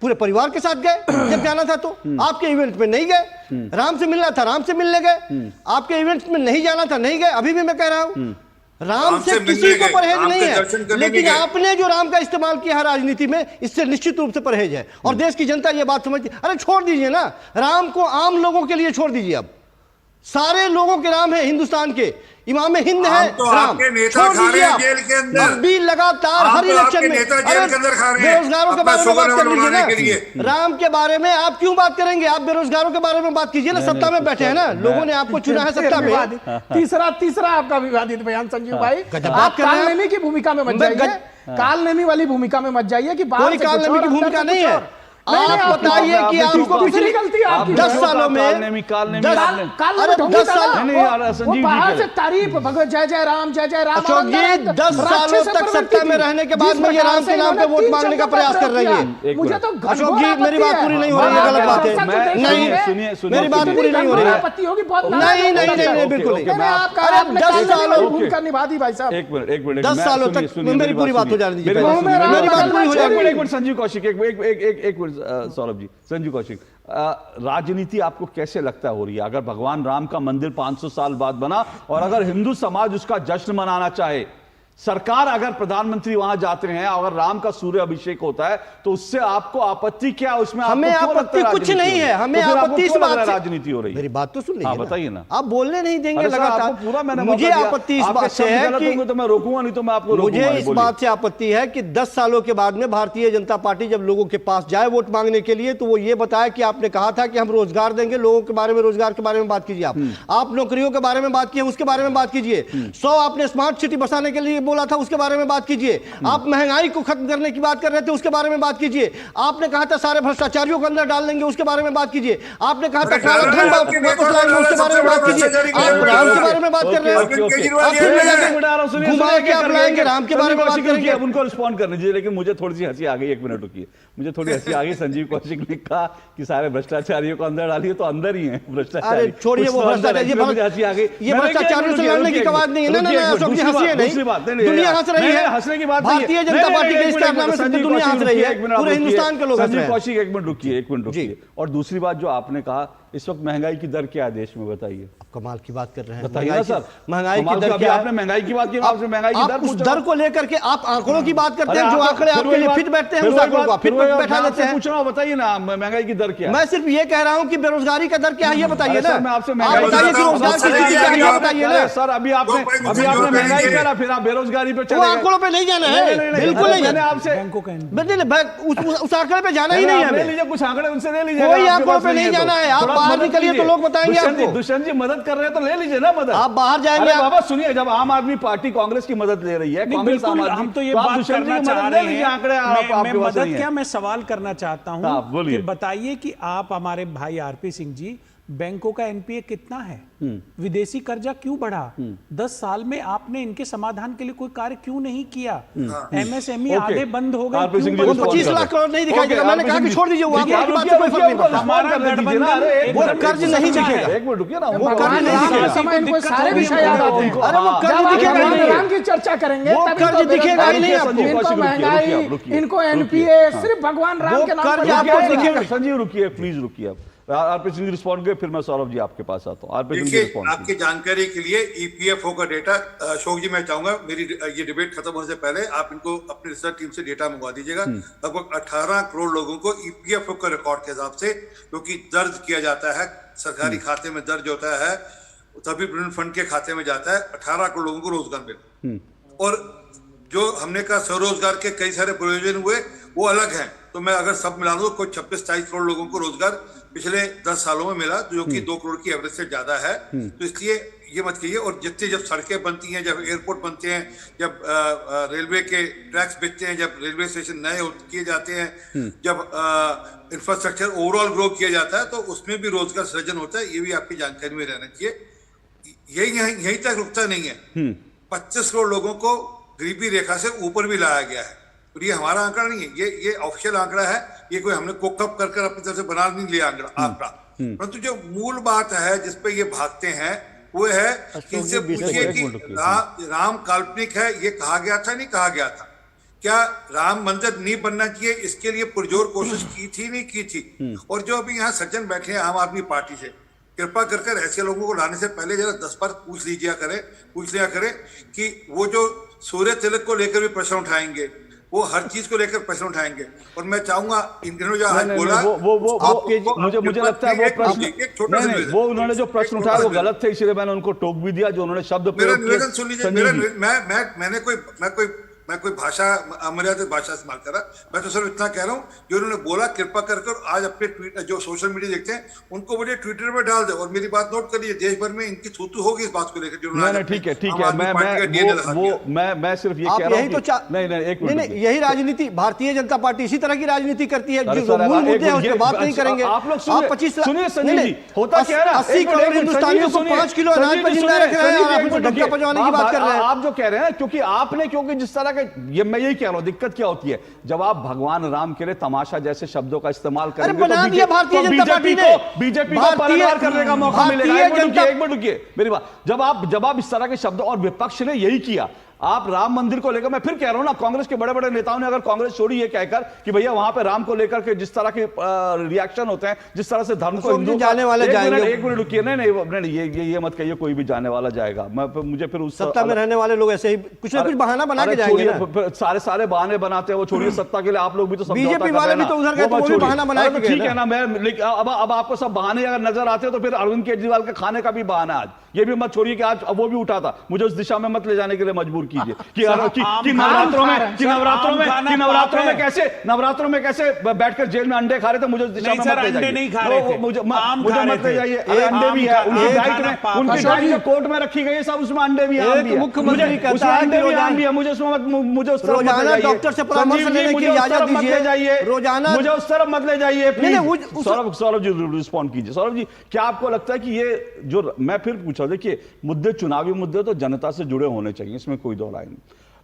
S14: पूरे परिवार के साथ गए जब जाना था, तो आपके इवेंट में नहीं गए। राम से मिलना था, राम से मिलने गए। आपके इवेंट में नहीं जाना था, नहीं गए। अभी भी मैं कह रहा हूं, राम से किसी को परहेज नहीं है, लेकिन आपने जो राम का इस्तेमाल किया है राजनीति में, इससे निश्चित रूप से परहेज है। और देश की जनता ये बात समझती। अरे छोड़ दीजिए ना, राम को आम लोगों के लिए छोड़ दीजिए। अब सारे लोगों के नाम है हिंदुस्तान के, इमाम हिंद है
S12: तो
S14: राम।
S12: आपके नेता खा रहे हैं जेल के अंदर।
S14: अब भी लगातार हर इलेक्शन में
S12: नेता जेल के अंदर खा रहे हैं
S14: बेरोजगारों के बारे में बात कर लीजिए ना। राम के बारे में आप क्यों बात करेंगे? आप बेरोजगारों के बारे में बात कीजिए ना। सत्ता में बैठे हैं ना, लोगों ने आपको चुना है सत्ता में।
S13: तीसरा आपका विवादित बयान संजीव भाई, आप कालनेमी की भूमिका में मत जाइए, कालनेमी वाली भूमिका में मत जाइए कि
S14: कोई कालनेमी की भूमिका नहीं है। आप बताइए कि आपको पिछली 10 सालों में
S13: बाहर से तारीफ भगवत जय जय राम
S14: अशोक जी 10 सालों तक सत्ता में रहने के बाद में ये राम के नाम पे वोट मांगने का प्रयास कर रही है।
S13: मुझे तो
S14: अशोक जी मेरी बात पूरी नहीं हो रही है, गलत बात है। नहीं मेरी बात पूरी नहीं हो रही है। नहीं नहीं नहीं बिल्कुल नहीं। 10 सालों भूमिका निभा दी भाई साहब।
S1: एक मिनट
S14: 10 सालों तक मेरी पूरी बात हो जाने दीजिए। मेरी बात पूरी हो जाएगी।
S1: एक मिनट संजीव कौशिक, एक मिनट सौरभ जी, संजीव कौशिक, राजनीति आपको कैसे लगता है हो रही है? अगर भगवान राम का मंदिर 500 साल बाद बना और अगर हिंदू समाज उसका जश्न मनाना चाहे, सरकार अगर प्रधानमंत्री वहां जाते हैं, अगर राम का सूर्य अभिषेक होता है, तो उससे आपको आपत्ति क्या? उसमें
S14: हमें आपत्ति कुछ नहीं है। हमें आपत्ति इस बात से
S1: राजनीति हो रही है।
S14: मेरी बात तो सुन लीजिए,
S1: बताइए ना।
S14: आप बोलने नहीं देंगे लगातार।
S1: पूरा मैंने
S14: मुझे आपत्ति इस बात से है कि
S1: तो मैं रोकूंगा नहीं, तो मैं आपको
S14: मुझे इस बात से आपत्ति है कि 10 सालों के बाद में भारतीय जनता पार्टी जब लोगों के पास जाए वोट मांगने के लिए, तो वो ये बताया कि आपने कहा था कि हम रोजगार देंगे, लोगों के बारे में, रोजगार के बारे में बात कीजिए। आप नौकरियों के बारे में बात किए, उसके बारे में बात कीजिए। 100 आपने स्मार्ट सिटी बसाने के लिए बोला था, उसके बारे में बात कीजिए। आप महंगाई को खत्म करने की बात कर रहे थे, उसके बारे में बात कीजिए। आपने कहा था सारे भ्रष्टाचारियों को अंदर डाल देंगे, उसके बारे में बात कीजिए। आपने कहा था काला धन वापस लाएंगे, उसके बारे में बात कीजिए। आप राम के बारे में बात कर रहे हैं, घुमा के आप लाएंगे, राम के बारे में बात करेंगे।
S1: अब उनको रिस्पॉन्ड करने दीजिए। लेकिन मुझे थोड़ी सी हंसी आ गई, एक मिनट रुकिए, मुझे थोड़ी हंसी आ गई। संजीव कौशिक ने कहा कि सारे भ्रष्टाचारियों को अंदर डालिए, तो अंदर ही है भ्रष्टाचारी।
S14: अरे छोड़िए वो भ्रष्टाचार,
S1: हंसी आ गई।
S14: ये भ्रष्टाचारियों से लड़ने की आवाज नहीं है ना। अशोक जी हंसी है नहीं, दुनिया हंस रही है।
S1: हंसने की बात
S14: भारतीय जनता पार्टी के इस कारनामे से दुनिया हंस रही है, पूरे हिंदुस्तान के लोग हंस रहे हैं।
S1: कौशिक एक मिनट रुकिए। और दूसरी बात जो आपने कहा, इस वक्त महंगाई की दर क्या है देश में, बताइए।
S14: कमाल की बात कर रहे हैं,
S1: बताइए ना सर।
S14: महंगाई की दर क्या है?
S1: आपने महंगाई की बात की, आपसे महंगाई की दर
S14: उस दर को लेकर के आप आंकड़ों की बात करते हैं, जो आंकड़े आपके लिए फिट बैठते हैं, उस आंकड़ों को फिट बैठा लेते हैं।
S1: पूछ रहा हूं, बताइए ना महंगाई की दर क्या है?
S14: मैं सिर्फ ये कह रहा हूं कि बेरोजगारी का दर क्या है, ये बताइए ना।
S1: मैं आपसे
S14: आप बताइए कि रोजगार की स्थिति क्या है, ये बताइए ना
S1: सर। अभी आपने महंगाई करा, फिर आप बेरोजगारी पे चले।
S14: वो आंकड़ों पे नहीं जाना है, बिल्कुल नहीं जाना।
S1: आपसे
S14: उस आंकड़े पे जाना ही नहीं है।
S1: ले लीजिए कुछ आंकड़े, उनसे ले लीजिए।
S14: कोई आंकड़ों पे नहीं जाना है। आप बाहर निकलिए तो लोग बताएंगे आपको।
S1: दुष्यंत जी मदद कर रहे हैं तो ले लीजिए ना मदद।
S14: आप बाहर जाएंगे।
S1: बाबा सुनिए, जब आम आदमी पार्टी कांग्रेस की मदद ले रही है, कांग्रेस आम आदमी,
S13: हम तो ये बात करना चाह रहे हैं।
S1: आंकड़े
S13: मैं मदद क्या, मैं सवाल करना चाहता हूं कि बताइए कि आप हमारे भाई आरपी सिंह जी, बैंकों का एनपीए कितना है? विदेशी कर्जा क्यों बढ़ा? 10 साल में आपने इनके समाधान के लिए कोई कार्य क्यों नहीं किया? एमएसएमई आधे बंद हो गए।
S14: 25 लाख करोड़ नहीं दिखाई देगा। मैंने कहा कि छोड़ दीजिए, वो कर्ज नहीं दिखेगा।
S1: एक मिनट रुकिए ना,
S14: वो कर्ज नहीं दिखेगा।
S8: सारे विषय याद आते हैं।
S14: अरे वो कर्ज दिखेगा,
S8: राम की चर्चा करेंगे,
S14: वो कर्ज दिखेगा ही नहीं आपको।
S8: इनको महंगाई, इनको एनपीए, सिर्फ भगवान राम के नाम
S14: कर्ज आपको दिखेगा।
S1: संजीव रुकिए, प्लीज रुकिए। आरपी सिंह रिस्पॉन्ड किए, फिर मैं सौरभ जी आपके पास आता हूँ।
S12: देखिए, आपकी जानकारी के लिए ईपीएफओ का डेटा, अशोक जी मैं चाहूंगा मेरी ये डिबेट खत्म होने से पहले आप इनको अपनी रिसर्च टीम से डेटा मंगवा दीजिएगा। लगभग 18 करोड़ लोगों को ईपीएफओ का रिकॉर्ड के हिसाब से, क्योंकि दर्ज किया जाता है सरकारी खाते में, दर्ज होता है तभी प्रोविडेंट फंड के खाते में जाता है। 18 करोड़ लोगों को रोजगार मिला। और जो हमने कहा स्वरोजगार के कई सारे प्रयोजन हुए, वो अलग हैं। तो मैं अगर सब मिला दूं, कोई 26-28 करोड़ लोगों को रोजगार पिछले 10 सालों में मिला, जो कि 2 करोड़ की एवरेज से ज्यादा है। तो इसलिए ये मत कीजिए। और जितने जब सड़कें बनती हैं, जब एयरपोर्ट बनते हैं, जब रेलवे के ट्रैक्स बिकते हैं, जब रेलवे स्टेशन नए किए जाते हैं, जब इंफ्रास्ट्रक्चर ओवरऑल ग्रो किया जाता है, तो उसमें भी रोजगार सृजन होता है। ये भी आपकी जानकारी में रहना चाहिए। यही तक रुकता नहीं है। 25 करोड़ लोगों को गरीबी रेखा से ऊपर भी लाया गया है। और ये हमारा आंकड़ा नहीं है, ये ऑफिशियल आंकड़ा है। ये कोई हमने कुकअप कर अपनी तरफ से बना नहीं लिया आंकड़ा। परंतु जो मूल बात है जिसपे ये भागते हैं, वो है कि इनसे पूछिए कि राम काल्पनिक है, ये कहा गया था, नहीं कहा गया था? क्या राम मंदिर नहीं बनना चाहिए, इसके लिए पुरजोर कोशिश की थी, नहीं की थी? और जो अभी यहाँ सज्जन बैठे हैं आम आदमी पार्टी से, कृपा कर ऐसे लोगों को लाने से पहले जरा 10 बार पूछ लिया करें कि वो जो सूर्य तिलक को लेकर भी प्रश्न उठाएंगे, वो हर चीज को लेकर प्रश्न उठाएंगे। और मैं चाहूंगा इन्होंने जो आज बोला
S1: मुझे लगता है वो प्रश्न नहीं, वो उन्होंने जो प्रश्न उठाया वो गलत थे, इसलिए मैंने उनको टोक भी दिया। जो उन्होंने शब्द
S12: मेरा निवेदन सुन लीजिए, मैं कोई भाषा अमर्यादित भाषा इस्तेमाल कर रहा, मैं तो सिर्फ इतना कह रहा हूँ जो उन्होंने बोला कृपा कर आज अपने ट्वीट जो सोशल मीडिया देखते हैं उनको बोलिए ट्विटर पे डाल दे। और मेरी बात नोट करिए, देश भर में इनकी थूतू होगी इस बात को लेकर जो
S1: ठीक है, मैं सिर्फ ये कह रहा हूँ
S14: नहीं, यही राजनीति भारतीय जनता पार्टी इसी तरह की राजनीति करती है। जो मूल मुद्दे हैं उस पर बात नहीं करेंगे।
S1: आप लोग सुनिए संजय जी, होता क्या है
S14: 80 करोड़ हिंदुस्तानियों को 5 किलो अनाज पर जिंदा रख रहे हैं और आप ढक्का पहुंचाने की बात कर रहे हैं।
S1: आप जो कह रहे हैं क्योंकि जिस तरह ये मैं यही कह रहा हूं, दिक्कत क्या होती है जब आप भगवान राम के लिए तमाशा जैसे शब्दों का इस्तेमाल करेंगे तो बीजेपी को परिवार करने का मौका मिलेगा। एक मिनट रुकिए मेरी बात, जब आप इस तरह के शब्द, और विपक्ष ने यही किया। आप राम मंदिर को लेकर, मैं फिर कह रहा हूं ना, कांग्रेस के बड़े बड़े नेताओं ने अगर कांग्रेस छोड़ी ये कहकर कि भैया वहां पे राम को लेकर के जिस तरह के रिएक्शन होते हैं, जिस तरह से धर्म को हिंदू
S14: जाने वाले जाएंगे।
S1: एक मिनट रुकिए, नहीं ये मत कहिए कोई भी जाने वाला जाएगा। मुझे फिर उस
S14: सत्ता में रहने वाले लोग ऐसे ही कुछ ना कुछ बहाना बना के जाएंगे।
S1: सारे बहाने बनाते हैं, वो छोड़िए सत्ता के लिए आप लोग भी तो
S14: बीजेपी वाले भी तो उधर गए, वो भी बहाना बनाए।
S1: ठीक है ना, मैं अब आपको सब बहाने अगर नजर आते हैं तो फिर अरविंद केजरीवाल के खाने का भी बहाना आज, ये भी मत छोड़िए कि आज वो भी उठा था, मुझे उस दिशा में मत ले जाने के लिए मजबूर कीजिए कि नवरात्रों में कैसे बैठकर जेल में अंडे खा रहे थे, मुझे उस दिशा में मत ले जाइए। मुझे मत ले जाइए। अंडे भी है उनकी डाइट जो कोर्ट में रखी गई है, सब उसमें अंडे भी है।
S14: मुख्यमंत्री कहता है कि रोजाना
S1: भी है, मुझे उस तरफ
S14: डॉक्टर से परामर्श लेने की इजाजत दीजिए। रोजाना
S1: मुझे उस तरफ मत ले जाइए प्लीज। सौरभ जी रिस्पॉन्ड कीजिए। सौरभ जी, क्या आपको लगता है कि ये जो मैं फिर पूछा, देखिए मुद्दे चुनावी मुद्दे तो जनता से जुड़े होने चाहिए, इसमें कोई दो राय नहीं,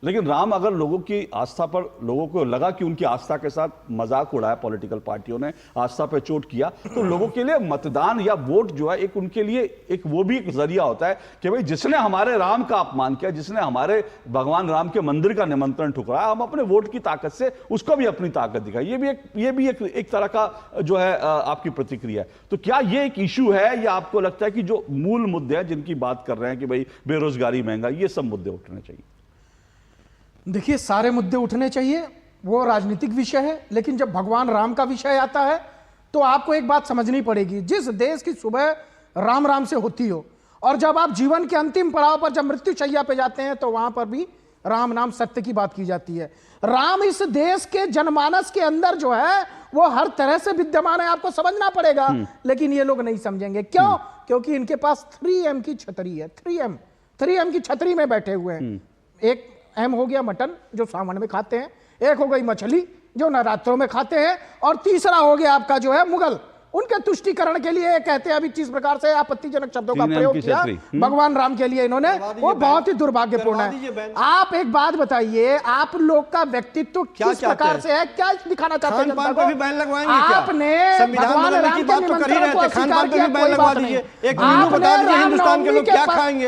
S1: लेकिन राम अगर लोगों की आस्था पर, लोगों को लगा कि उनकी आस्था के साथ मजाक उड़ाया, पॉलिटिकल पार्टियों ने आस्था पर चोट किया, तो लोगों के लिए मतदान या वोट जो है एक उनके लिए एक वो भी एक जरिया होता है कि भाई जिसने हमारे राम का अपमान किया, जिसने हमारे भगवान राम के मंदिर का निमंत्रण ठुकराया, हम अपने वोट की ताकत से उसको भी अपनी ताकत दिखाई। ये भी एक तरह का जो है आपकी प्रतिक्रिया है। तो क्या ये एक इशू है, या आपको लगता है कि जो मूल मुद्दे हैं जिनकी बात कर रहे हैं कि भाई बेरोजगारी, महंगाई, ये सब मुद्दे उठने चाहिए?
S13: देखिए, सारे मुद्दे उठने चाहिए, वो राजनीतिक विषय है, लेकिन जब भगवान राम का विषय आता है तो आपको एक बात समझनी पड़ेगी। जिस देश की सुबह राम राम से होती हो और जब आप जीवन के अंतिम पड़ाव पर जब मृत्युशैया पे जाते हैं तो वहां पर भी राम नाम सत्य की बात की जाती है। राम इस देश के जनमानस के अंदर जो है वो हर तरह से विद्यमान है, आपको समझना पड़ेगा। लेकिन ये लोग नहीं समझेंगे। क्यों? क्योंकि इनके पास 3M की छतरी है। 3M की छतरी में बैठे हुए हैं। एक एम हो गया मटन जो सावन में खाते हैं, एक हो गई मछली जो नवरात्रों में खाते हैं, और तीसरा हो गया आपका जो है मुगल। उनके तुष्टिकरण के लिए कहते हैं, अभी जिस प्रकार से आपत्तिजनक शब्दों का प्रयोग किया भगवान राम के लिए इन्होंने, वो बहुत ही दुर्भाग्यपूर्ण है। आप एक बात बताइए, आप लोग का व्यक्तित्व किस प्रकार से है, क्या दिखाना चाहते हैं जनता को? आपने भगवान राम के निमंत्रण को अस्वीकार किया, कोई बात नहीं। आपने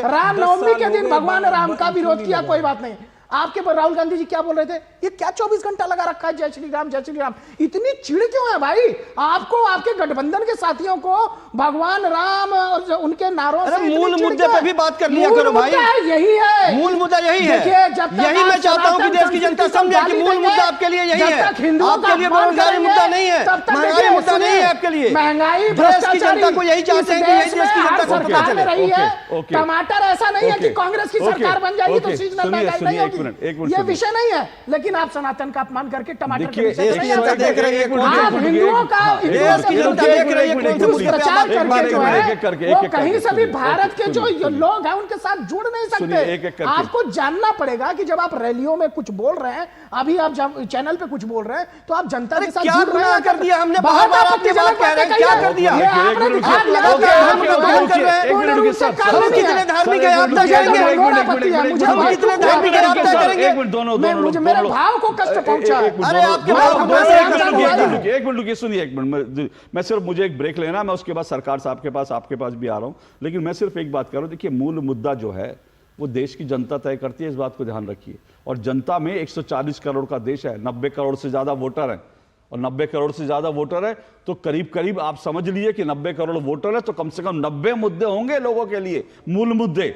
S13: रामनवमी के दिन भगवान राम का विरोध किया, कोई बात नहीं। आपके पर राहुल गांधी जी क्या बोल रहे थे, ये क्या 24 घंटा लगा रखा है जय श्री राम जय श्री राम। इतनी चिड़ क्यों है भाई आपको? आपके गठबंधन के साथियों को भगवान राम और उनके नारों से
S14: मूल मुद्दे पे भी बात कर लिया करो भाई।
S13: यही है
S14: मूल मुद्दा, यही है। यही मैं चाहता हूँ कि देश की जनता समझे कि मूल मुद्दा आपके लिए यही है। आपके लिए बेरोजगारी मुद्दा नहीं है, महंगाई मुद्दा नहीं है आपके लिए।
S13: महंगाई,
S14: देश की जनता को यही चाहते हैं कि यही देश की जनता
S13: सरकार में रही है। टमाटर ऐसा नहीं है कि कांग्रेस की सरकार बन जाएगी तो सीजनल महंगाई नहीं होगी, ये विषय नहीं है। लेकिन आप सनातन का अपमान करके टमाटर के विषय
S14: देख रही है,
S13: आप हिंदुओं का प्रचार करके जो है वो कहीं से भी भारत के जो लोग हैं उनके साथ जुड़ नहीं सकते। आपको जानना पड़ेगा कि जब आप रैलियों में कुछ बोल रहे हैं, अभी आप जब चैनल पे कुछ बोल रहे हैं, तो आप जनता के साथ जुड़ रहे हैं।
S14: कर दिया हमने, बहुत आपकी बात कह रहे हैं, क्या कर दिया? कितने धार्मिक है आप तक जाएंगे, कितने धार्मिक है आप तक करेंगे?
S1: मुझे
S13: मेरे भाव को कष्ट पहुंचा।
S14: अरे आपके
S1: एक मिनट रुकिए, सुनिए एक मिनट, मैं सिर्फ मुझे एक ब्रेक लेना, मैं उसके बाद सरकार साहब के पास, आपके पास भी आ रहा हूं। लेकिन मैं सिर्फ एक बात कर रहा हूं, देखिए मूल मुद्दा जो है वो देश की जनता तय करती है, इस बात को ध्यान रखिए। और जनता में 140 करोड़ का देश है, 90 करोड़ से ज्यादा वोटर है, और 90 करोड़ से ज्यादा वोटर है तो करीब करीब आप समझ लीजिए कि 90 करोड़ वोटर है तो कम से कम 90 मुद्दे होंगे लोगों के लिए, मूल मुद्दे।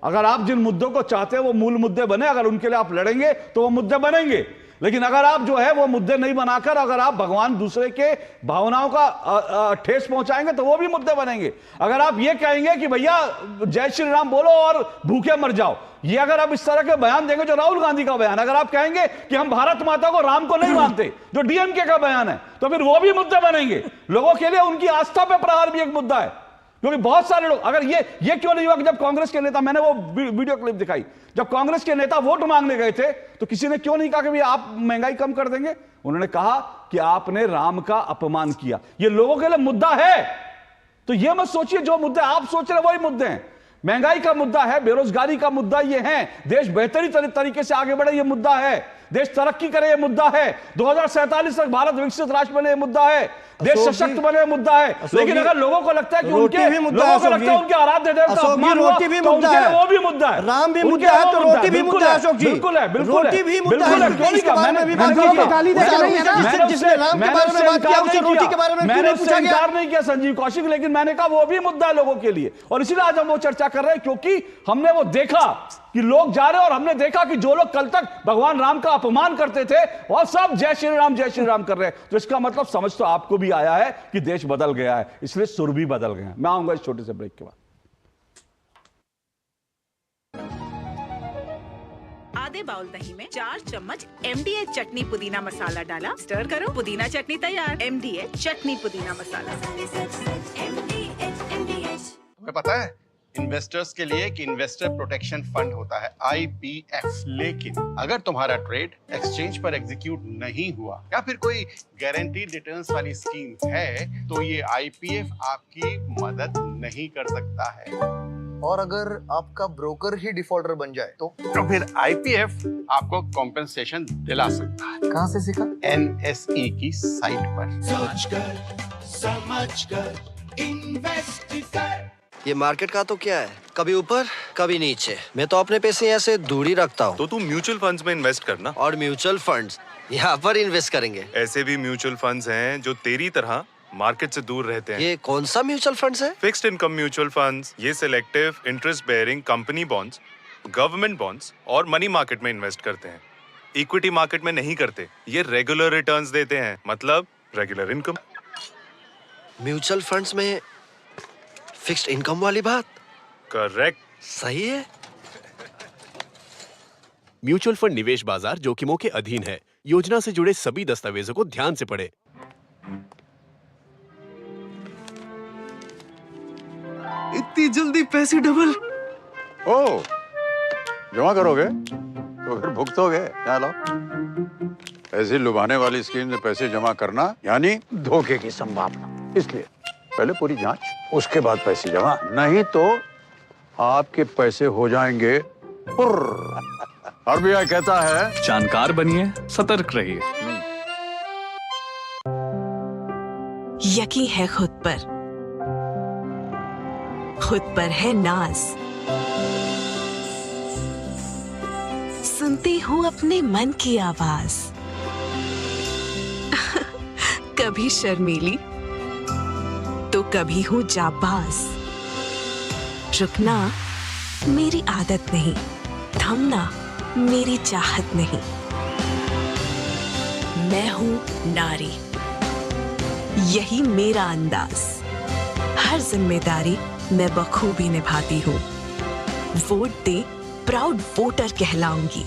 S1: अगर आप जिन मुद्दों को चाहते हैं वो मूल मुद्दे बने, अगर उनके लिए आप लड़ेंगे तो वो मुद्दे बनेंगे। लेकिन अगर आप जो है वो मुद्दे नहीं बनाकर अगर आप भगवान दूसरे के भावनाओं का ठेस पहुंचाएंगे तो वो भी मुद्दे बनेंगे। अगर आप ये कहेंगे कि भैया जय श्री राम बोलो और भूखे मर जाओ, ये अगर आप इस तरह के बयान देंगे, जो राहुल गांधी का बयान, अगर आप कहेंगे कि हम भारत माता को, राम को नहीं मानते, जो डीएमके का बयान है, तो फिर वो भी मुद्दे बनेंगे। लोगों के लिए उनकी आस्था पे प्रहार भी एक मुद्दा है, क्योंकि बहुत सारे लोग, अगर ये क्यों नहीं हुआ कि जब कांग्रेस के नेता, मैंने वो वीडियो क्लिप दिखाई, जब कांग्रेस के नेता वोट मांगने गए थे तो किसी ने क्यों नहीं कहा कि भैया आप महंगाई कम कर देंगे? उन्होंने कहा कि आपने राम का अपमान किया। ये लोगों के लिए मुद्दा है, तो ये मत सोचिए जो मुद्दे आप सोच रहे वही मुद्दे हैं। महंगाई का मुद्दा है, बेरोजगारी का मुद्दा ये है, देश बेहतरीन तरीके से आगे बढ़े ये मुद्दा है, देश तरक्की करे ये मुद्दा है, 2047 तक भारत विकसित राष्ट्र बने ये मुद्दा है, देश सशक्त बने ये मुद्दा है। लेकिन अगर लोगों को लगता है कि उनके आराध्य देव का अपमान हुआ तो उनके लिए वो भी मुद्दा है,
S14: राम भी मुद्दा है तो रोटी भी मुद्दा है अशोक जी।
S1: बिल्कुल है, बिल्कुल है,
S14: रोटी भी मुद्दा
S1: बिल्कुल
S14: है।
S1: है, क्यों नहीं कहा?
S14: जिसने राम के बारे में बात किया उसे रोटी के बारे में क्यों नहीं पूछा गया?
S1: इनकार नहीं किया संजीव कौशिक, लेकिन मैंने कहा वो भी मुद्दा है लोगों के लिए, और इसीलिए आज हम वो चर्चा कर रहे हैं, क्योंकि हमने वो देखा कि लोग जा रहे हैं, और हमने देखा कि जो लोग कल तक भगवान राम का अपमान करते थे और सब जय श्री राम कर रहे हैं। तो इसका मतलब समझ तो आपको भी आया है कि देश बदल गया है, इसलिए सुर भी बदल गए हैं। मैं आऊंगा इस छोटे से ब्रेक के बाद।
S15: आधे बाउल दही में 4 चम्मच MDH चटनी पुदीना मसाला डाला, स्टर करो, पुदीना चटनी तैयार। MDH चटनी पुदीना मसाला।
S16: तुम्हें पता है इन्वेस्टर्स के लिए एक इन्वेस्टर प्रोटेक्शन फंड होता है IPF, लेकिन अगर तुम्हारा ट्रेड एक्सचेंज पर एग्जीक्यूट नहीं हुआ या फिर कोई गारंटीड रिटर्न्स वाली स्कीम है तो ये IPF आपकी मदद नहीं कर सकता है।
S17: और अगर आपका ब्रोकर ही डिफॉल्टर बन जाए तो
S16: फिर IPF आपको कॉम्पेंसेशन दिला सकता है।
S17: कहाँ से सीखा?
S16: NSE की साइट पर।
S18: समझ कर इन्वेस्ट कर।
S19: ये मार्केट का तो क्या है, कभी ऊपर कभी नीचे। मैं तो अपने पैसे ऐसे दूर ही रखता हूँ।
S20: तो तू म्यूचुअल फंड्स में इन्वेस्ट करना।
S19: और म्यूचुअल फंड्स यहाँ पर इन्वेस्ट करेंगे।
S20: ऐसे भी म्यूचुअल फंड्स हैं जो तेरी तरह मार्केट से दूर रहते हैं।
S19: ये कौन सा म्यूचुअल फंड्स है?
S20: फिक्स्ड इनकम म्यूचुअल फंड्स, ये selective interest bearing company bonds, government bonds और मनी मार्केट में इन्वेस्ट करते हैं। इक्विटी मार्केट में नहीं करते। ये रेगुलर रिटर्न्स देते हैं, मतलब रेगुलर इनकम।
S19: म्यूचुअल फंड्स में फिक्स्ड इनकम वाली बात?
S20: करेक्ट।
S19: सही है।
S21: म्यूचुअल फंड निवेश बाजार जोखिमों के अधीन है। योजना से जुड़े सभी दस्तावेजों को ध्यान से पढ़ें। इतनी जल्दी पैसे डबल?
S22: ओ, जमा करोगे तो फिर भुगतोगे। यहाँ लाओ। ऐसी लुभाने वाली स्कीम में पैसे जमा करना यानी धोखे की संभावना, इसलिए पहले पूरी जांच, उसके बाद पैसे जमा, नहीं तो आपके पैसे हो जाएंगे RBI कहता है
S23: जानकार बनिए, सतर्क रहिए।
S15: यकीन है खुद पर है नाज। सुनती हूँ अपने मन की आवाज। कभी शर्मीली तो कभी हूँ जाबाज। रुकना मेरी आदत नहीं, थमना मेरी चाहत नहीं। मैं हूँ नारी, यही मेरा अंदाज। हर जिम्मेदारी मैं बखूबी निभाती हूँ। वोट दे, प्राउड वोटर कहलाऊंगी।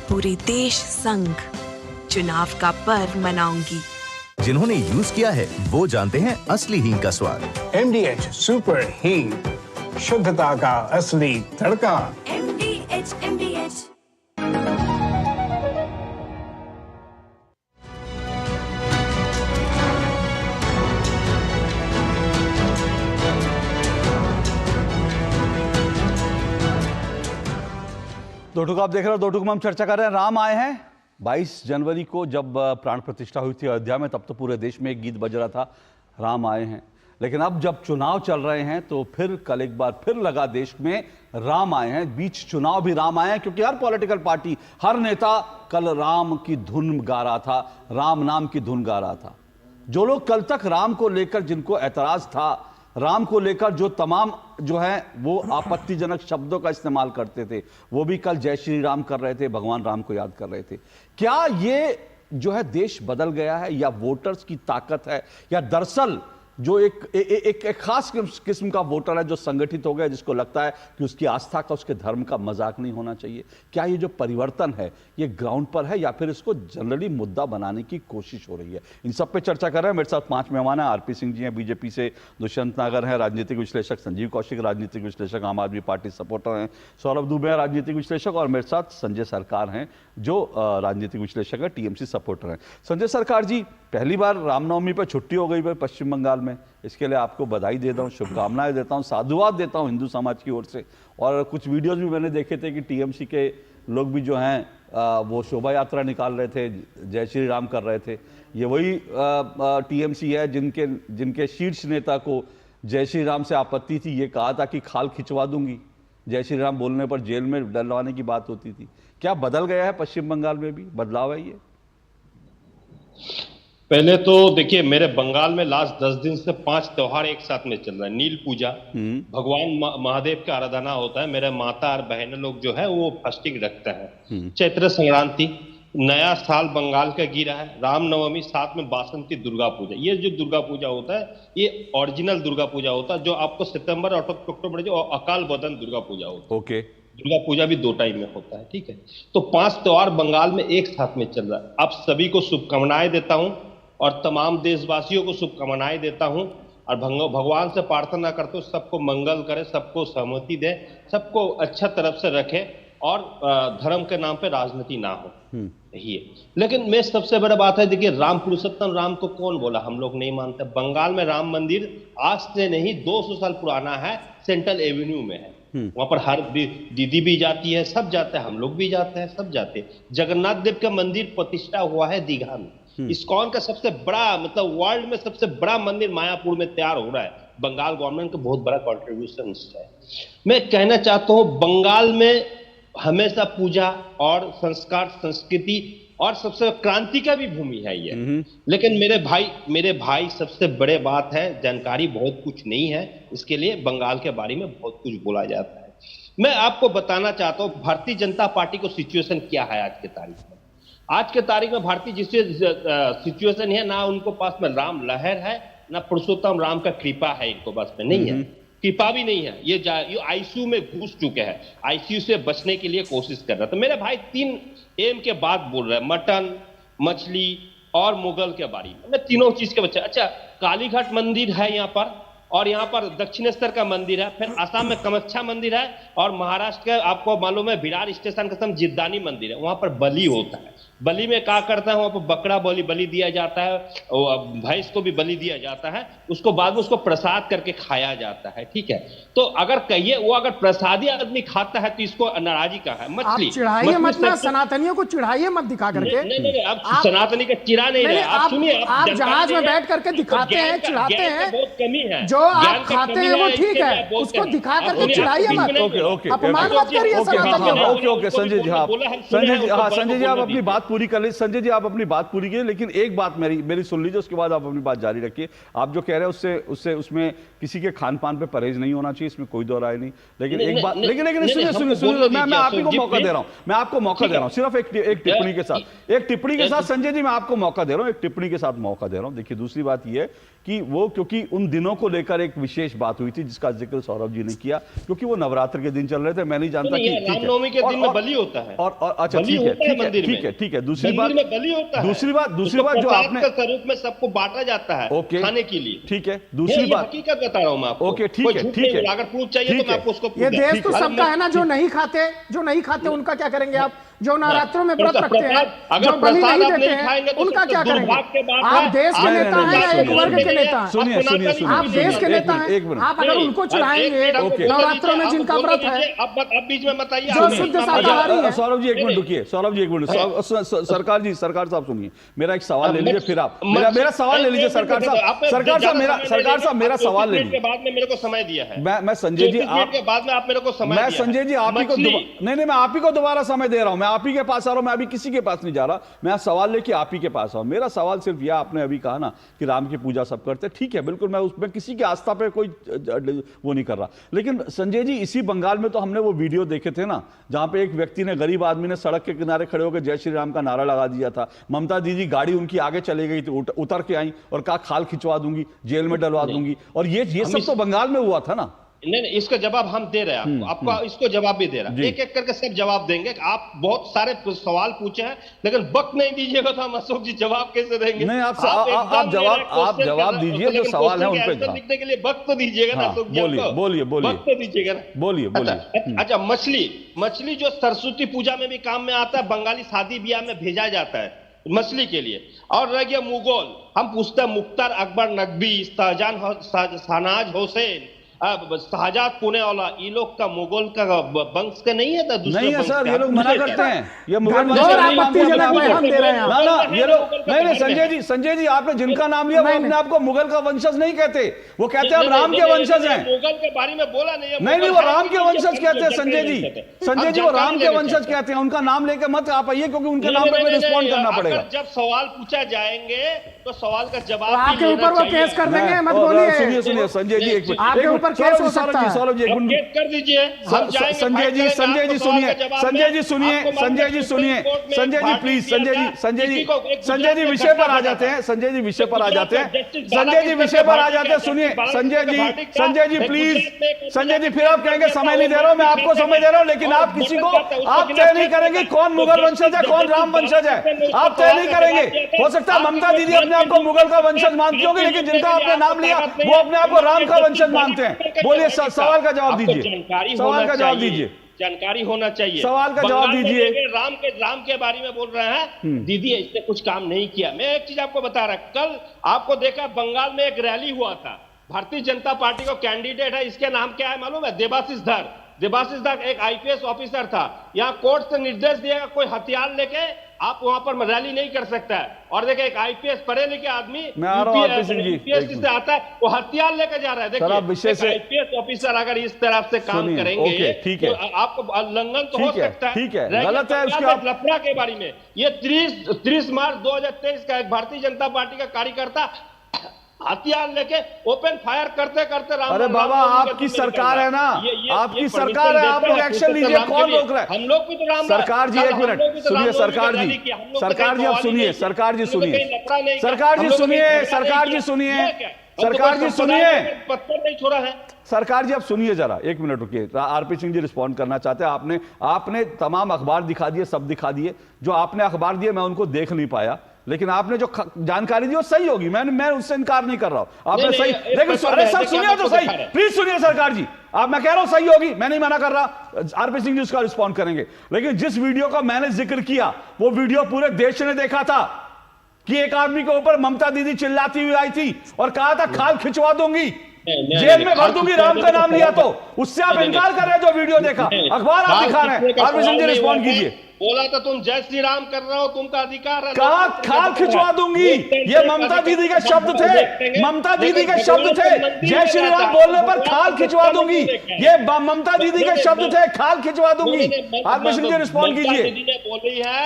S15: पूरे देश संग चुनाव का पर्व मनाऊंगी।
S24: जिन्होंने यूज किया है वो जानते हैं असली हींग का स्वाद।
S25: MDH सुपर हींग, शुद्धता का असली तड़का।
S15: MDH।
S1: दो टुक आप देख रहे हो, दो टुक में हम चर्चा कर रहे हैं। राम आए हैं। 22 जनवरी को जब प्राण प्रतिष्ठा हुई थी अयोध्या में, तब तो पूरे देश में एक गीत बज रहा था, राम आए हैं। लेकिन अब जब चुनाव चल रहे हैं तो फिर कल एक बार फिर लगा देश में राम आए हैं। बीच चुनाव भी राम आए हैं, क्योंकि हर पॉलिटिकल पार्टी, हर नेता कल राम की धुन गा रहा था, राम नाम की धुन गा रहा था। जो लोग कल तक राम को लेकर जिनको ऐतराज था राम को लेकर जो तमाम जो है वो आपत्तिजनक शब्दों का इस्तेमाल करते थे, वो भी कल जय श्री राम कर रहे थे, भगवान राम को याद कर रहे थे। क्या ये जो है देश बदल गया है, या वोटर्स की ताकत है, या दरअसल जो एक खास किस्म का वोटर है जो संगठित हो गया, जिसको लगता है कि उसकी आस्था का, उसके धर्म का मजाक नहीं होना चाहिए? क्या ये जो परिवर्तन है ये ग्राउंड पर है, या फिर इसको जनरली मुद्दा बनाने की कोशिश हो रही है? इन सब पे चर्चा कर रहे हैं। मेरे साथ 5 मेहमान हैं। आरपी सिंह जी हैं बीजेपी से, दुष्यंत नागर हैं राजनीतिक विश्लेषक, संजीव कौशिक राजनीतिक विश्लेषक, आम आदमी पार्टी सपोर्टर हैं, सौरभ दुबे हैं राजनीतिक विश्लेषक, और मेरे साथ संजय सरकार हैं जो राजनीतिक विश्लेषक है, टीएमसी सपोर्टर हैं। संजय सरकार जी, पहली बार रामनवमी पर छुट्टी हो गई है पश्चिम बंगाल में, इसके लिए आपको बधाई देता हूँ, शुभकामनाएं देता हूँ, साधुवाद देता हूँ हिंदू समाज की ओर से। और कुछ वीडियोस भी मैंने देखे थे कि टीएमसी के लोग भी जो हैं वो शोभा यात्रा निकाल रहे थे, जय श्री राम कर रहे थे। ये वही टीएमसी है जिनके शीर्ष नेता को जय श्री राम से आपत्ति थी, ये कहा था कि खाल खिंचवा दूंगी, जय श्री राम बोलने पर जेल में डलवाने की बात होती थी। क्या बदल गया है पश्चिम बंगाल में भी, बदलाव है ये?
S4: पहले तो देखिए, मेरे बंगाल में लास्ट 10 दिन से 5 त्योहार एक साथ में चल रहा है। नील पूजा, भगवान महादेव का आराधना होता है, मेरे माता और बहनें लोग जो है वो फास्टिंग रखते हैं। चैत्र संक्रांति, नया साल बंगाल का गिरा है, रामनवमी, साथ में बासंती दुर्गा पूजा। ये जो दुर्गा पूजा होता है ये ओरिजिनल दुर्गा पूजा होता है, जो आपको सितंबर और अक्टूबर जो अकाल बदन दुर्गा पूजा होता है।
S1: ओके,
S4: दुर्गा पूजा भी 2 टाइम में होता है, ठीक है। तो 5 त्योहार बंगाल में एक साथ में चल रहा है। आप सभी को शुभकामनाएं देता हूं और तमाम देशवासियों को शुभकामनाएं देता हूं, और भगवान से प्रार्थना करते हो सबको मंगल करे, सबको सहमति दे, सबको अच्छा तरफ से रखे, और धर्म के नाम पे राजनीति ना हो, यही है। लेकिन मैं सबसे बड़ा बात है, देखिए, राम पुरुषोत्तम राम को कौन बोला? हम लोग नहीं मानते। बंगाल में राम मंदिर आज से नहीं 200 साल पुराना है, सेंट्रल एवेन्यू में है। वहां पर हर दीदी भी जाती है, सब जाते हैं, हम लोग भी जाते हैं, सब जाते हैं। जगन्नाथ देव का मंदिर प्रतिष्ठा हुआ है दीघा में। इस्कॉन का सबसे बड़ा, मतलब वर्ल्ड में सबसे बड़ा मंदिर मायापुर में तैयार हो रहा है। बंगाल गवर्नमेंट का बहुत बड़ा कॉन्ट्रीब्यूशन है। मैं कहना चाहता हूं, बंगाल में हमेशा पूजा और संस्कार, संस्कृति और सबसे क्रांति का भी भूमि है ये। लेकिन मेरे भाई सबसे बड़े बात है, जानकारी बहुत कुछ नहीं है, इसके लिए बंगाल के बारे में बहुत कुछ बोला जाता है। मैं आपको बताना चाहता हूं भारतीय जनता पार्टी को सिचुएशन क्या है आज के तारीख में। आज के तारीख में भारतीय जिससे सिचुएशन है, ना उनको पास में राम लहर है, ना पुरुषोत्तम राम का कृपा है, इनको पास में नहीं है, कृपा भी नहीं है। ये आईसीयू में घुस चुके हैं, आईसीयू से बचने के लिए कोशिश कर रहा है। तो मेरे भाई 3 एम के बाद बोल रहे हैं, मटन, मछली और मुगल के बारे में। मैं तीनों चीज के बच्चे, अच्छा, कालीघाट मंदिर है यहाँ पर, और यहाँ पर दक्षिणेश्वर का मंदिर है, फिर असम में कामाख्या मंदिर है, और महाराष्ट्र का आपको मालूम है विरार स्टेशन का जिद्दानी मंदिर है। वहां पर बलि होता है। बलि में क्या करता है, वहां पर बकरा बलि दिया जाता है, भैंस को भी बलि दिया जाता है, उसको बाद में उसको प्रसाद करके खाया जाता है, ठीक है। तो अगर कहिए वो अगर प्रसादी आदमी खाता है तो इसको नाराजी का है। मछली
S2: चिढ़ाइए मत ना, सनातनियों को चिढ़ाइए मत दिखा करके।
S4: नहीं, आप सनातनी का चिढ़ा नहीं रहे, आप सुनिए,
S2: आप जहाज में बैठ करके दिखाते हैं, चिढ़ाते हैं,
S4: बहुत कमी है।
S2: जो आप खाते हैं वो ठीक है, उसको दिखा करके चिढ़ाइए मत, अपमान मत करिए सनातनियों को।
S1: ओके संजय जी, संजय जी आप अपनी बात पूरी कर लीजिए। संजय जी आप अपनी बात पूरी कीजिए, लेकिन एक बात मेरी सुन लीजिए, उसके बाद आप अपनी बात जारी रखिए। आप जो कह रहे हैं उसमें किसी के खान पान पे परहेज नहीं होना चाहिए, इसमें कोई दो राय नहीं। लेकिन एक बात, लेकिन सुनिए, मैं आपको मौका दे रहा हूं, मैं आपको मौका दे रहा हूं, सिर्फ एक टिप्पणी के साथ संजय जी मैं आपको मौका दे रहा हूं, एक टिप्पणी के साथ मौका दे रहा हूं। देखिए, दूसरी बात यह कि वो, क्योंकि उन दिनों को लेकर एक विशेष बात हुई थी जिसका जिक्र सौरभ जी ने किया, क्योंकि वो नवरात्र के दिन चल रहे थे। मैं नहीं जानता कि
S4: रामनवमी के दिन में बलि होता है,
S1: और अच्छा ठीक है। दूसरी बात जो आपने
S4: स्वरूप में सबको बांटा जाता है खाने के लिए,
S1: ठीक है। दूसरी बात
S4: हकीकत बता रहा हूं मैं आपको।
S1: ओके, ठीक है।
S4: अगर प्रूफ चाहिए तो मैं आपको उसको,
S2: ये देश तो सबका है ना। जो नहीं खाते उनका क्या करेंगे आप? जो नवरात्रों में व्रत रखते हैं, जो बलि नहीं देते हैं, उनका क्या करेंगे? आप देश के नेता हैं या एक वर्ग के नेता हैं?
S1: सुनिए,
S2: आप देश के नेता हैं, आप अगर उनको चढ़ाएंगे नवरात्रों में जिनका व्रत है,
S4: अब बीच में बताइए,
S2: जो शुद्ध शाकाहारी है।
S1: सौरभ जी एक मिनट रुकिए, सरकार साहब सुनिए, मेरा एक सवाल ले लीजिए, फिर आप मेरा सवाल ले लीजिए। सरकार साहब मेरा सवाल ले लीजिए।
S4: बाद में मेरे को समय दिया है,
S1: मैं संजय जी,
S4: बाद में आप मेरे को समय,
S1: मैं संजय जी आप ही को नहीं, मैं आप ही को दोबारा समय दे रहा हूं। मैं आप ही के पास आ रहा हूं, मैं अभी किसी के पास नहीं जा रहा, मैं सवाल लेके आप ही के पास आ रहा हूं। मेरा सवाल सिर्फ यह, आपने अभी कहा ना कि राम की पूजा सब करते, ठीक है, बिल्कुल, मैं उसमें किसी की आस्था पे कोई वो नहीं कर रहा, लेकिन संजय जी इसी बंगाल में तो हमने वो वीडियो देखे थे ना, जहां पे एक व्यक्ति ने, गरीब आदमी ने सड़क के किनारे खड़े होकर जय श्री राम का नारा लगा दिया था। ममता दीदी गाड़ी उनकी आगे चले गई थी, उतर के आई और कहा खाल खिंचवा दूंगी, जेल में डलवा दूंगी, और ये सब तो बंगाल में हुआ था ना।
S4: नहीं, इसका जवाब हम दे रहे हैं आपको, इसको जवाब भी दे रहा है, एक एक करके सब जवाब देंगे। आप बहुत सारे सवाल पूछे हैं, लेकिन वक्त नहीं दीजिएगा तो हम अशोक जी जवाब कैसे देंगे?
S1: नहीं, आप जवाब दीजिए, जो सवाल है उन पे
S4: लिखने के लिए वक्त तो दीजिएगा ना अशोक जी।
S1: बोलिए
S4: वक्त दीजिएगा ना,
S1: बोलिए।
S4: अच्छा, मछली जो सरस्वती पूजा में भी काम में आता है, बंगाली शादी ब्याह में भेजा जाता है मछली के लिए। और रह गया मुगल, हम पूछते हैं मुख्तार अकबर नकवी, शहनाज हुसैन, शाहजहां पुणे वाला, ये लोग का मुगल का वंश का नहीं है था?
S1: नहीं है सर, ये लोग मना करते हैं, ये मुगल
S2: हम दे रहे हैं
S1: ना, ये लोग नहीं, संजय जी आपने जिनका नाम लिया वो अपने आप को मुगल का वंशज नहीं कहते, वो कहते हैं हम राम के वंशज हैं।
S4: मुगल के बारे में बोला
S1: नहीं, वो राम के वंशज कहते हैं संजय जी, वो राम के वंशज कहते हैं, उनका नाम लेके मत आप आइए, क्योंकि उनके नाम पर रिस्पॉन्ड करना पड़ेगा।
S4: जब सवाल पूछा जाएंगे तो सवाल का जवाब
S2: आपके ऊपर वो केस कर देंगे, मत बोलिए।
S1: सुनिए संजय जी, एक मिनट,
S2: केस हो सकता है,
S1: सौरभ जी
S4: कर दीजिए।
S1: संजय जी सुनिए, प्लीज, संजय जी विषय पर आ जाते हैं, सुनिए संजय जी प्लीज, संजय जी फिर आप कहेंगे समय नहीं दे रहा हूं, मैं आपको समय दे रहा हूं, लेकिन आप किसी को आप तय नहीं करेंगे कौन मुगल वंशज है कौन राम वंशज है, आप तय नहीं करेंगे। हो सकता है ममता दीदी अपने आप को मुगल का वंशज मानती होगी, लेकिन जिनका आपने नाम लिया वो अपने आप को राम का वंशज मानते हैं। बोलिए, सवाल का जवाब दीजिए, सवाल का जवाब दीजिए,
S4: जानकारी होना चाहिए,
S1: सवाल का जवाब दीजिए।
S4: राम के बारे में बोल रहे हैं, दीदी इसने कुछ काम नहीं किया। मैं एक चीज आपको बता रहा, कल आपको देखा बंगाल में एक रैली हुआ था, भारतीय जनता पार्टी का कैंडिडेट है, इसके नाम क्या है मालूम है? देबाशीष धर एक आईपीएस ऑफिसर था। यहाँ कोर्ट से निर्देश दिएगा कोई हथियार लेके आप वहां पर रैली नहीं कर सकता है। और देखिए एक आईपीएस पढ़े लिखे आदमी यूपीएससी से आता है, वो हथियार लेकर जा रहा है। देखिए आईपीएस ऑफिसर अगर इस तरह से काम करेंगे तो आपको उल्लंघन तो हो सकता है।
S1: ठीक है, गलत है
S4: लफड़ा के बारे में। ये 30 मार्च 2023 का एक भारतीय जनता पार्टी का कार्यकर्ता हथियार लेके ओपन फायर करते राम।
S1: अरे बाबा, आपकी सरकार है ना, आपकी सरकार है, आप लोग एक्शन लीजिए, कौन रोक रहा है?
S4: हम लोग भी तो राम,
S1: सरकार जी एक मिनट सुनिए, सरकार जी अब सुनिए, सरकार जी सुनिए,
S4: पत्थर नहीं छोड़ा है।
S1: सरकार जी अब सुनिए जरा, एक मिनट रुकिए, आरपी सिंह जी रिस्पॉन्ड करना चाहते हैं। आपने तमाम अखबार दिखा दिए, सब दिखा दिए, जो आपने अखबार दिए मैं उनको देख नहीं पाया, लेकिन आपने जो जानकारी दी वो सही होगी, मैं उससे इनकार नहीं कर रहा हूं, आपने सही, लेकिन सर सुनिए तो सही, प्लीज सुनिए सरकार जी, मैं कह रहा हूं सही होगी, मैं नहीं मना कर रहा, आरपी सिंह जी उसका रिस्पॉन्ड करेंगे। लेकिन जिस वीडियो का मैंने जिक्र किया वो वीडियो पूरे देश ने देखा था कि एक आदमी के ऊपर ममता दीदी चिल्लाती हुई आई थी और कहा था खाल खिंचवा दूंगी, जेल में भर दूंगी, राम का नाम लिया, तो उससे आप इनकार कर रहे हैं। जो वीडियो देखा, अखबार आप दिखा रहे हैं, आरपी सिंह जी रिस्पॉन्ड कीजिए।
S4: बोला तो तुम जय श्री राम कर रहे हो, तुमका अधिकार है।
S1: कहा खाल खिंचवा दूंगी, ये ममता दीदी के शब्द थे, ममता दीदी के शब्द थे, जय श्री राम बोलने पर खाल खिंचवा दूंगी, ये ममता दीदी के शब्द थे, खाल खिंचवा दूंगी। आरपी सिंह जी रिस्पॉन्ड कीजिए।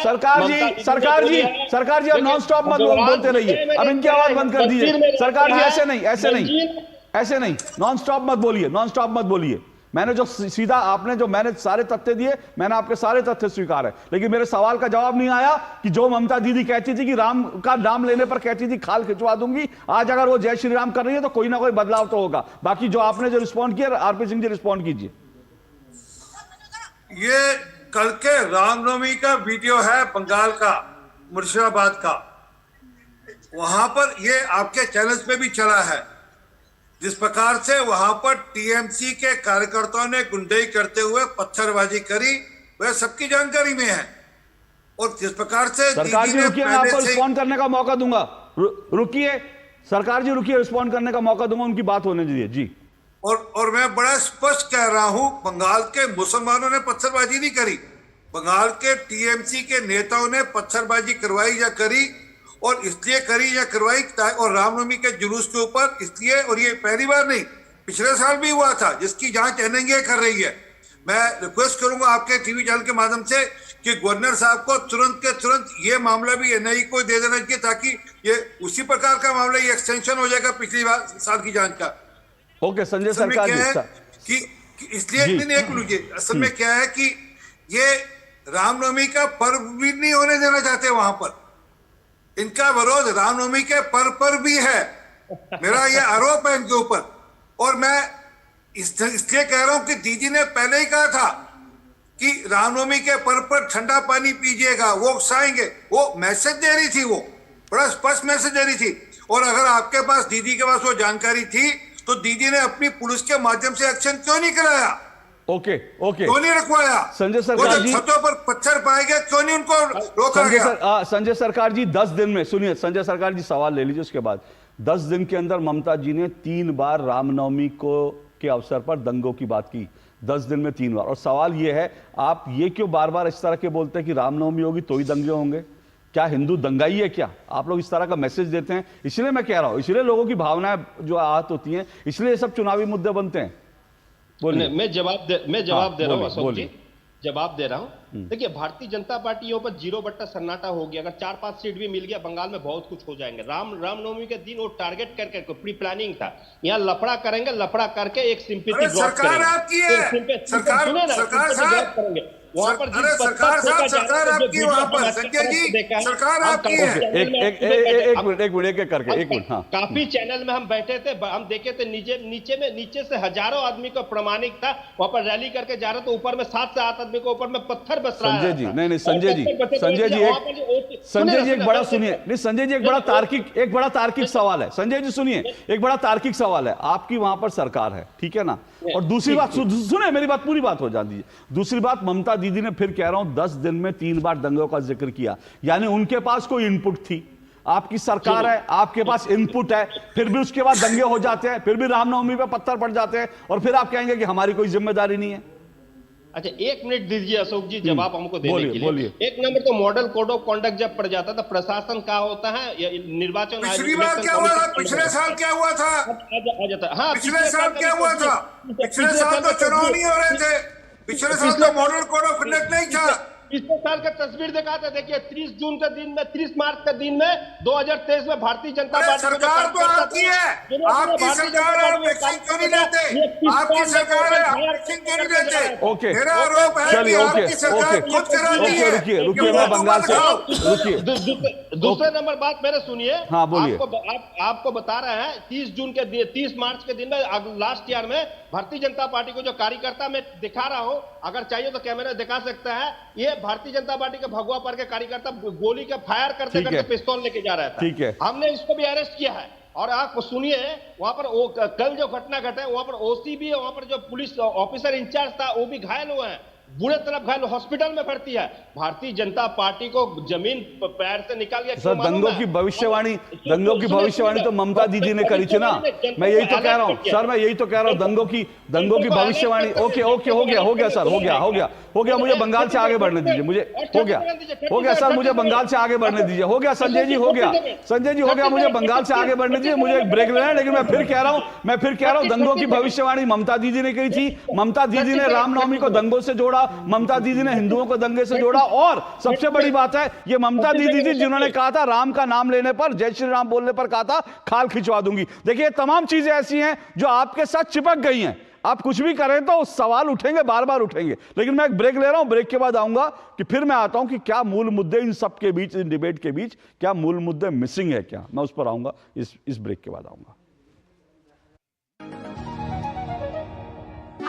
S1: सरकार जी अब नॉन स्टॉप मत बोलते रहिए, अब इनकी आवाज बंद कर दीजिए। सरकार जी ऐसे नहीं, नॉन स्टॉप मत बोलिए। मैंने जो सीधा मैंने सारे तथ्य दिए, मैंने आपके सारे तथ्य स्वीकार है, लेकिन मेरे सवाल का जवाब नहीं आया कि जो ममता दीदी कहती थी कि राम का नाम लेने पर कहती थी खाल खिंचवा दूंगी, आज अगर वो जय श्री राम कर रही है तो कोई ना कोई बदलाव तो होगा। बाकी जो आपने जो रिस्पॉन्ड किया, आरपी सिंह जी रिस्पॉन्ड कीजिए।
S12: ये कल के रामनवमी का वीडियो है, बंगाल का, मुर्शिदाबाद का, वहां पर ये आपके चैनल पे भी चला है, जिस प्रकार से वहां पर टीएमसी के कार्यकर्ताओं ने गुंडाई करते हुए पत्थरबाजी करी, वह सबकी जानकारी में है। और जिस प्रकार से
S1: सरकार जी रुकिए, मैं आपको रिस्पॉन्ड करने का मौका दूंगा, रुकिए सरकार जी, रुकिए, रिस्पॉन्ड करने का मौका दूंगा, उनकी बात होने दीजिए जी।
S12: और मैं बड़ा स्पष्ट कह रहा हूं, बंगाल के मुसलमानों ने पत्थरबाजी नहीं करी, बंगाल के टीएमसी के नेताओं ने पत्थरबाजी करवाई या करी, और इसलिए करी या करवाई, और रामनवमी के जुलूस के ऊपर इसलिए, और ये पहली बार नहीं, पिछले साल भी हुआ था, जिसकी जांच एनआईए कर रही है। मैं रिक्वेस्ट करूंगा आपके टीवी चैनल के माध्यम से कि गवर्नर साहब को तुरंत के तुरंत ये मामला भी एनआईए को दे देना चाहिए, ताकि ये उसी प्रकार का मामला ये एक्सटेंशन हो जाएगा पिछली साल की जांच का।
S1: ओके संजय सरकार जी,
S12: कि इसलिए एक मिनट, असल में क्या है कि ये रामनवमी का पर्व भी नहीं होने देना चाहते वहां पर। इनका विरोध रामनवमी के पर्व पर भी है, मेरा ये आरोप है इनके ऊपर। और मैं इसलिए कह रहा हूं कि दीदी ने पहले ही कहा था कि रामनवमी के पर्व पर ठंडा पानी पीजिएगा, वो उकसाएंगे। वो मैसेज दे रही थी, वो बड़ा स्पष्ट मैसेज दे रही थी। और अगर आपके पास, दीदी के पास वो जानकारी थी, तो दीदी ने अपनी पुलिस के माध्यम से एक्शन क्यों नहीं कराया?
S1: ओके
S12: क्यों नहीं रखवाया?
S1: संजय सरकार जी,
S12: छतों पर पत्थर पाए गए, क्यों नहीं उनको रोका गया?
S1: संजय सरकार जी 10 दिन में, सुनिए संजय सरकार जी सवाल ले लीजिए, उसके बाद 10 दिन के अंदर ममता जी ने 3 बार रामनवमी को के अवसर पर दंगों की बात की, 10 दिन में 3 बार। और सवाल यह है, आप ये क्यों बार बार इस तरह के बोलते हैं कि रामनवमी होगी तो ही दंगे होंगे? क्या हिंदू दंगाई है क्या? आप लोग इस तरह का मैसेज देते हैं, इसलिए मैं कह रहा हूं, इसलिए लोगों की भावनाएं जो आहत होती हैं, इसलिए ये सब चुनावी मुद्दे बनते हैं। बोलिए।
S4: मैं जवाब दे रहा हूं अशोक जी, जवाब दे रहा हूं। देखिए भारतीय जनता पार्टी यहाँ पर 0 सन्नाटा हो गया। अगर 4-5 सीट भी मिल गया बंगाल में बहुत कुछ हो जाएंगे। रामनवमी के दिन वो टारगेट करके प्री प्लानिंग था, यहाँ लफड़ा करेंगे, लफड़ा करके एक सिंपैथी
S12: सरकार आपकी है, सरकार
S4: करेंगे वहां पर।
S12: सरकार आपकी, वहां पर संजय जी सरकार आपकी है।
S1: एक मिनट करके हाँ।
S4: काफी चैनल में हम बैठे थे, हम देखे थे नीचे से हजारों आदमी को प्रमाणिक था, वहां पर रैली करके जा रहे, तो ऊपर में 7 से 8 आदमी को ऊपर में पत्थर बस रहा है।
S1: संजय जी नहीं, संजय जी एक बड़ा सुनिए, नहीं संजय जी एक बड़ा तार्किक सवाल है। संजय जी सुनिए, एक बड़ा तार्किक सवाल है। आपकी वहां पर सरकार है, ठीक है ना? और दूसरी बात सुने, मेरी बात पूरी बात हो जाती है। दूसरी बात, ममता दीदी ने, फिर कह रहा हूं, 10 दिन में 3 बार दंगों का जिक्र किया, यानी उनके पास कोई इनपुट थी। आपकी सरकार है, आपके पास इनपुट है, फिर भी उसके बाद दंगे हो जाते हैं, फिर भी रामनवमी पे पत्थर पड़ जाते हैं, और फिर आप कहेंगे कि हमारी कोई जिम्मेदारी नहीं है।
S4: अच्छा 1 मिनट दीजिए अशोक जी, जवाब हमको देने के लिए। 1 नंबर तो मॉडल कोड ऑफ कंडक्ट जब पड़ जाता था, प्रशासन क्या होता है, निर्वाचन
S12: पिछली बार क्या हुआ था, पिछले साल क्या हुआ था,
S4: हाँ
S12: पिछले साल क्या हुआ था? पिछले साल तो चुनाव नहीं हो रहे थे, पिछले साल तो मॉडल कोड ऑफ कंडक्ट नहीं था।
S4: पिछले साल का तस्वीर दिखाते, देखिए 30 जून के दिन में, 30 मार्च के दिन में 2023 में भारतीय जनता पार्टी
S12: सरकार तो आपकी है, आपकी सरकार है, वैक्सीन क्यों नहीं लेते? आपकी सरकार है, वैक्सीन क्यों नहीं लेते?
S1: ओके,
S12: मेरा आरोप है कि आपकी सरकार खुद कराती है।
S1: रुकिए मैं बंगाल से, रुकिए।
S4: दूसरे नंबर बात मेरे सुनिए,
S1: हाँ बोलिए।
S4: आपको बता रहे हैं 30 मार्च के दिन में, लास्ट ईयर में भारतीय जनता पार्टी को जो कार्यकर्ता मैं दिखा रहा हूं, अगर चाहिए तो कैमरा दिखा सकता है, ये भारतीय जनता पार्टी के भगवा पर के कार्यकर्ता गोली के फायर करते करते पिस्तौल लेके जा रहा था।
S1: ठीक है,
S4: हमने इसको भी अरेस्ट किया है। और आप सुनिए, वहां पर कल जो घटना घटे, वहां पर ओसी भी, वहां पर जो पुलिस ऑफिसर इंचार्ज था वो भी घायल हुए हैं, बुरे तरफ घायल, हॉस्पिटल में भर्ती है। भारतीय जनता पार्टी को जमीन पैर से निकाल गया।
S1: सर दंगों की भविष्यवाणी तो ममता दीदी ने करी थी ना। मैं यही तो कह रहा हूँ सर, मैं यही तो कह रहा हूँ, दंगों की भविष्यवाणी। ओके हो गया सर, हो गया। मुझे बंगाल से आगे बढ़ने दीजिए, मुझे हो गया सर, मुझे बंगाल से आगे बढ़ने दीजिए। हो गया संजय जी, हो गया, मुझे बंगाल से आगे बढ़ने दीजिए, मुझे एक ब्रेक लेना है। लेकिन मैं फिर कह रहा हूँ दंगों की भविष्यवाणी ममता दीदी ने करी थी। ममता दीदी ने रामनवमी को दंगों से जोड़ा, ममता दीदी ने हिंदुओं को दंगे से जोड़ा। और सबसे बड़ी बात है, ये ममता दीदी थी जिन्होंने कहा था राम का नाम लेने पर, जय श्री राम बोलने पर कहा था खाल खिंचवा दूंगी। देखिए तमाम चीजें ऐसी हैं जो आपके साथ चिपक गई हैं। आप कुछ भी करें तो सवाल उठेंगे, बार बार उठेंगे। लेकिन मैं एक ब्रेक ले रहा हूं, ब्रेक के बाद आऊंगा कि फिर मैं आता हूं कि क्या मूल मुद्दे इन सब के बीच, इन डिबेट के बीच क्या मूल मुद्दे मिसिंग है, क्या मैं उस पर आऊंगा, इस ब्रेक के बाद आऊंगा।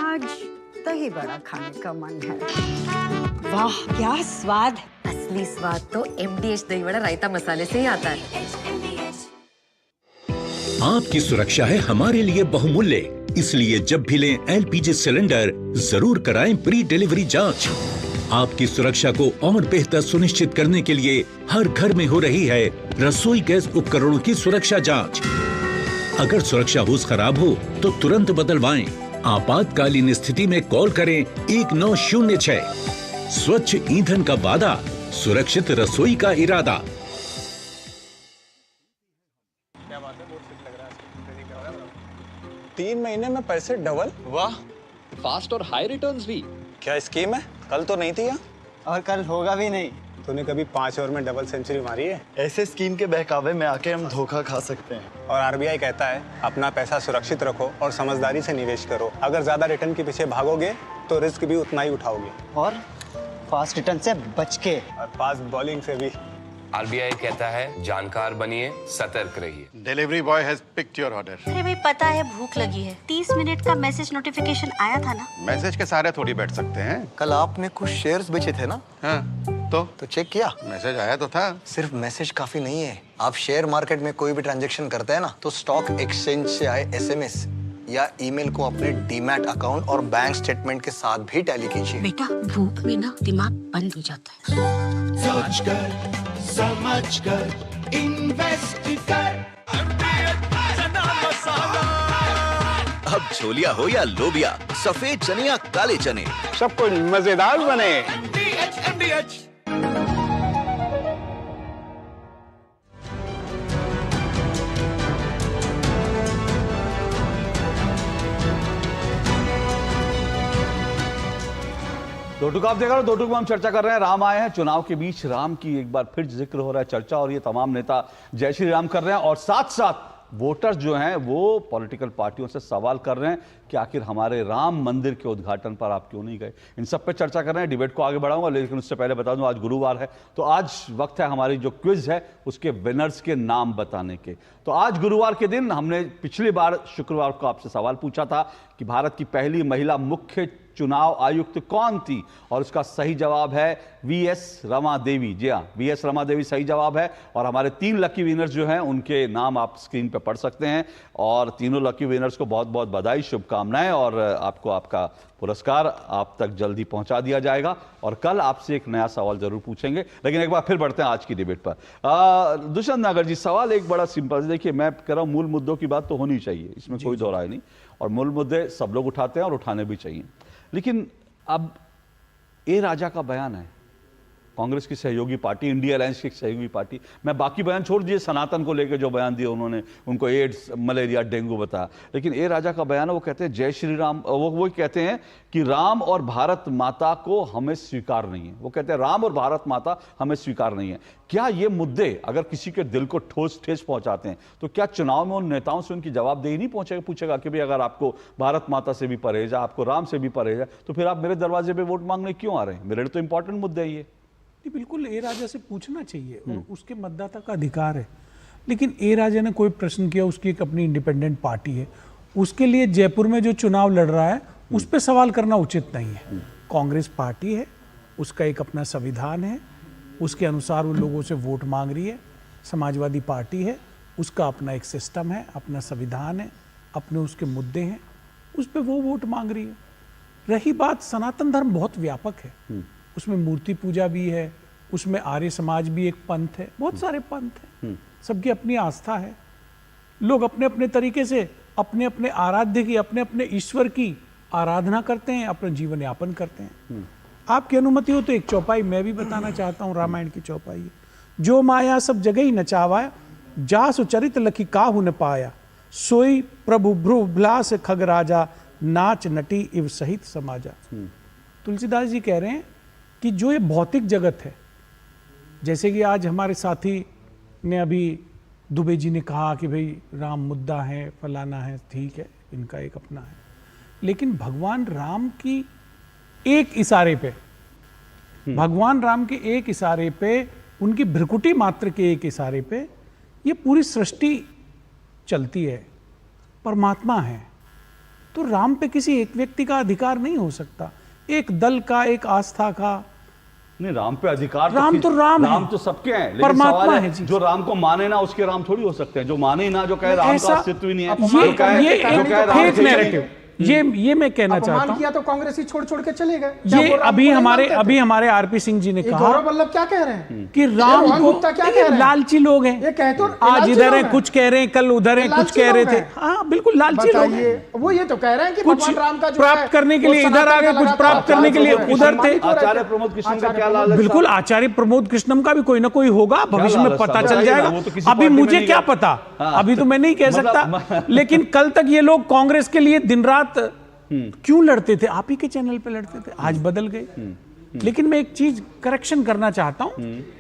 S3: आज दही बड़ा खाने का मन है। वाह क्या स्वाद! असली स्वाद तो MDH दही बड़ा रायता मसाले से ही आता है।
S5: आपकी सुरक्षा है हमारे लिए बहुमूल्य, इसलिए जब भी लें LPG सिलेंडर जरूर कराएं प्री डिलीवरी जांच। आपकी सुरक्षा को और बेहतर सुनिश्चित करने के लिए हर घर में हो रही है रसोई गैस उपकरणों की सुरक्षा जांच। अगर सुरक्षा होस खराब हो तो तुरंत बदलवाएं। आपातकालीन स्थिति में कॉल करें 1906। स्वच्छ ईंधन का वादा, सुरक्षित रसोई का इरादा।
S6: 3 महीने में पैसे डबल।
S9: वाह, फास्ट और हाई रिटर्न्स भी।
S6: क्या स्कीम है? कल तो नहीं थी यहाँ। और कल होगा भी नहीं।
S25: तूने कभी 5 ओवर में डबल सेंचुरी मारी है?
S6: ऐसे स्कीम के बहकावे में आके हम धोखा खा सकते हैं।
S25: और आरबीआई कहता है अपना पैसा सुरक्षित रखो और समझदारी से निवेश करो। अगर ज्यादा रिटर्न के पीछे भागोगे तो रिस्क भी उतना ही उठाओगे।
S6: और फास्ट रिटर्न से बच के।
S25: और फास्ट बॉलिंग से भी।
S7: आरबीआई कहता है जानकार बनिए, सतर्क रहिए।
S16: Delivery boy has picked your order.
S9: अरे भाई पता है भूख लगी है। 30 मिनट का मैसेज नोटिफिकेशन आया था ना।
S16: मैसेज के सारे थोड़ी बैठ सकते हैं।
S17: कल आपने कुछ शेयर्स बेचे थे ना?
S16: हाँ, तो
S17: चेक किया?
S16: मैसेज आया तो था।
S17: सिर्फ मैसेज काफी नहीं है। आप शेयर मार्केट में कोई भी ट्रांजैक्शन करते हैं ना, तो स्टॉक एक्सचेंज से आए एसएमएस या ईमेल को अपने डीमैट अकाउंट और बैंक स्टेटमेंट के साथ भी टैली कीजिए।
S9: बेटा भूख में ना दिमाग बंद हो जाता है।
S18: सोच कर समझ कर इन्वेस्ट कर।
S24: अब छोलिया हो या लोबिया, सफेद चने या काले चने,
S25: सब कुछ मजेदार बने।
S18: MDH
S1: दो टुक आप देख रहे हो। दो टुक में हम चर्चा कर रहे हैं। राम आए हैं, चुनाव के बीच राम की एक बार फिर जिक्र हो रहा है, चर्चा, और ये तमाम नेता जय श्री राम कर रहे हैं और साथ साथ वोटर्स जो हैं वो पॉलिटिकल पार्टियों से सवाल कर रहे हैं कि आखिर हमारे राम मंदिर के उद्घाटन पर आप क्यों नहीं गए। इन सब पे चर्चा कर रहे हैं। डिबेट को आगे बढ़ाऊंगा, लेकिन उससे पहले बता दूं आज गुरुवार है, तो आज वक्त है हमारी जो क्विज है उसके विनर्स के नाम बताने के। तो आज गुरुवार के दिन हमने पिछली बार शुक्रवार को आपसे सवाल पूछा था कि भारत की पहली महिला मुख्य चुनाव आयुक्त कौन थी, और उसका सही जवाब है वीएस रमा देवी। जी हाँ, वीएस रमा देवी सही जवाब है। और हमारे 3 लकी विनर्स जो हैं उनके नाम आप स्क्रीन पे पढ़ सकते हैं, और तीनों लकी विनर्स को बहुत बहुत बधाई, शुभकामनाएं, और आपको आपका पुरस्कार आप तक जल्दी पहुंचा दिया जाएगा। और कल आपसे एक नया सवाल जरूर पूछेंगे। लेकिन एक बार फिर बढ़ते हैं आज की डिबेट पर। दुष्यंत नागर जी, सवाल एक बड़ा सिंपल है। देखिए, मैं कह रहा हूं मूल मुद्दों की बात तो होनी चाहिए, इसमें कोई दो राय नहीं, और मूल मुद्दे सब लोग उठाते हैं और उठाने भी चाहिए। लेकिन अब ए राजा का बयान है, कांग्रेस की सहयोगी पार्टी, इंडिया अलायंस की सहयोगी पार्टी, मैं बाकी बयान छोड़ दिए, सनातन को लेकर जो बयान दिए उन्होंने, उनको एड्स, मलेरिया, डेंगू बताया, लेकिन ए राजा का बयान है, वो कहते हैं जय श्री राम, वो कहते हैं कि राम और भारत माता को हमें स्वीकार नहीं है। वो कहते हैं राम और भारत माता हमें स्वीकार नहीं है। क्या ये मुद्दे अगर किसी के दिल को ठेस पहुंचाते हैं, तो क्या चुनाव में उन नेताओं से उनकी जवाबदेही नहीं पूछेगा कि भाई अगर आपको भारत माता से भी परहेज है, आपको राम से भी परहेज है, तो फिर आप मेरे दरवाजे पे वोट मांगने क्यों आ रहे हैं? मेरे लिए तो इंपॉर्टेंट मुद्दा है ये।
S13: बिल्कुल ए राजा से पूछना चाहिए और उसके मतदाता का अधिकार है। लेकिन ए राजा ने कोई प्रश्न किया, उसकी एक अपनी इंडिपेंडेंट पार्टी है, उसके लिए जयपुर में जो चुनाव लड़ रहा है उस पर सवाल करना उचित नहीं है। कांग्रेस पार्टी है, उसका एक अपना संविधान है, उसके अनुसार वो लोगों से वोट मांग रही है। समाजवादी पार्टी है, उसका अपना एक सिस्टम है, अपना संविधान है, अपने उसके मुद्दे हैं, उस पर वो वोट मांग रही है। रही बात, सनातन धर्म बहुत व्यापक है, उसमें मूर्ति पूजा भी है, उसमें आर्य समाज भी एक पंथ है, बहुत सारे पंथ हैं, सबकी अपनी आस्था है। लोग अपने अपने तरीके से अपने अपने आराध्य की, अपने अपने ईश्वर की आराधना करते हैं, अपना जीवन यापन करते हैं। आपकी अनुमति हो तो एक चौपाई मैं भी बताना चाहता हूँ, रामायण की चौपाई है। जो माया सब जगह ही नचावा, जासु चरित लखी काहू न पाया, सोई प्रभु भ्रु भ्लास खग राजा, नाच नटी इव सहित समाजा। तुलसीदास जी कह रहे हैं कि जो ये भौतिक जगत है, जैसे कि आज हमारे साथी ने अभी दुबे जी ने कहा कि भाई राम मुद्दा है, फलाना है, ठीक है, इनका एक अपना है, लेकिन भगवान राम की एक इशारे पे, भगवान राम के एक इशारे पे, उनकी भ्रिकुटी मात्र के एक इशारे पे ये पूरी सृष्टि चलती है। परमात्मा है तो राम पे किसी एक व्यक्ति का अधिकार नहीं हो सकता, एक दल का, एक आस्था का
S1: नहीं। राम पे अधिकार,
S13: राम तो राम
S1: तो सबके हैं, लेकिन
S13: परमात्मा
S1: है
S13: जी।
S1: जो राम को माने ना उसके राम थोड़ी हो सकते हैं, जो माने ना, जो कहे राम का अस्तित्व ही नहीं है,
S13: ये मैं कहना चाहता हूं।
S2: किया तो कांग्रेस ही छोड़ छोड़ के चले गए।
S13: ये अभी हमारे आरपी सिंह जी ने कहा,
S2: गौरव वल्लभ क्या कह रहे हैं
S13: कि राम को
S2: क्या कह रहे हैं?
S13: लालची लोग हैं,
S2: ये कह तो
S13: आज इधर है कुछ कह रहे हैं, कल उधर है कुछ कह रहे थे। हाँ बिल्कुल लालची लोग हैं।
S2: वो ये तो कह रहे हैं कि
S13: कुछ
S2: राम का
S13: प्राप्त करने के लिए इधर आ गए, कुछ प्राप्त करने के लिए उधर थे।
S1: आचार्य प्रमोद कृष्ण का क्या लालच?
S13: बिल्कुल आचार्य प्रमोद कृष्णम का भी कोई ना कोई होगा, भविष्य में पता चल जाएगा। अभी मुझे क्या पता, अभी तो मैं नहीं कह सकता। लेकिन कल तक ये लोग कांग्रेस के लिए दिन रात क्यों लड़ते थे? आप ही के चैनल पे लड़ते थे, आज बदल गए। लेकिन मैं एक चीज करेक्शन करना चाहता हूं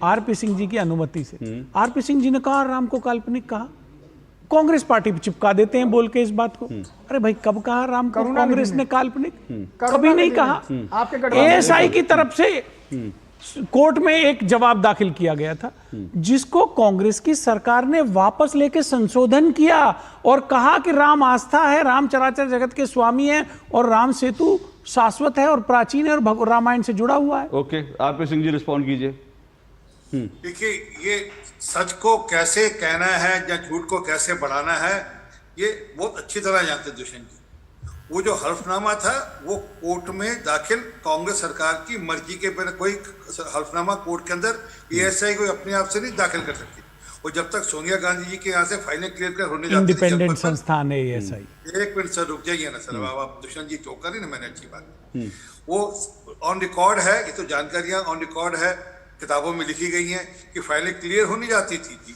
S13: आरपी सिंह जी की अनुमति से। आरपी सिंह जी ने कहा राम को काल्पनिक कहा, कांग्रेस पार्टी पे चिपका देते हैं बोल के इस बात को। अरे भाई कब कहा राम को कांग्रेस ने काल्पनिक? कभी नहीं कहा। एएसआई की तरफ से कोर्ट में एक जवाब दाखिल किया गया था जिसको कांग्रेस की सरकार ने वापस लेके संशोधन किया और कहा कि राम आस्था है, राम चराचर जगत के स्वामी है और राम सेतु शाश्वत है और प्राचीन है और रामायण से जुड़ा हुआ है।
S1: Okay, RP Singh ji respond कीजिए।
S12: देखिए, ये सच को कैसे कहना है या झूठ को कैसे बढ़ाना है ये बहुत अच्छी तरह जानते दुष्यंत जी। वो जो हल्फनामा था वो कोर्ट में दाखिल कांग्रेस सरकार की मर्जी के बिना, कोई हल्फनामा कोर्ट के अंदर एएसआई कोई अपने आप से नहीं दाखिल कर सकती। और जब तक सोनिया गांधी जी के यहाँ से फाइलें क्लियर कर होने जाती थी,
S13: इंडिपेंडेंट संस्थान है एएसआई।
S12: एक मिनट सर, रुक जाइए ना सर, आप दुष्यंत जी चौक करें ना, मैंने अच्छी बात, वो ऑन रिकॉर्ड है, ये तो जानकारियां ऑन रिकॉर्ड है, किताबों में लिखी गई हैं कि फाइलें क्लियर होने जाती थी जी,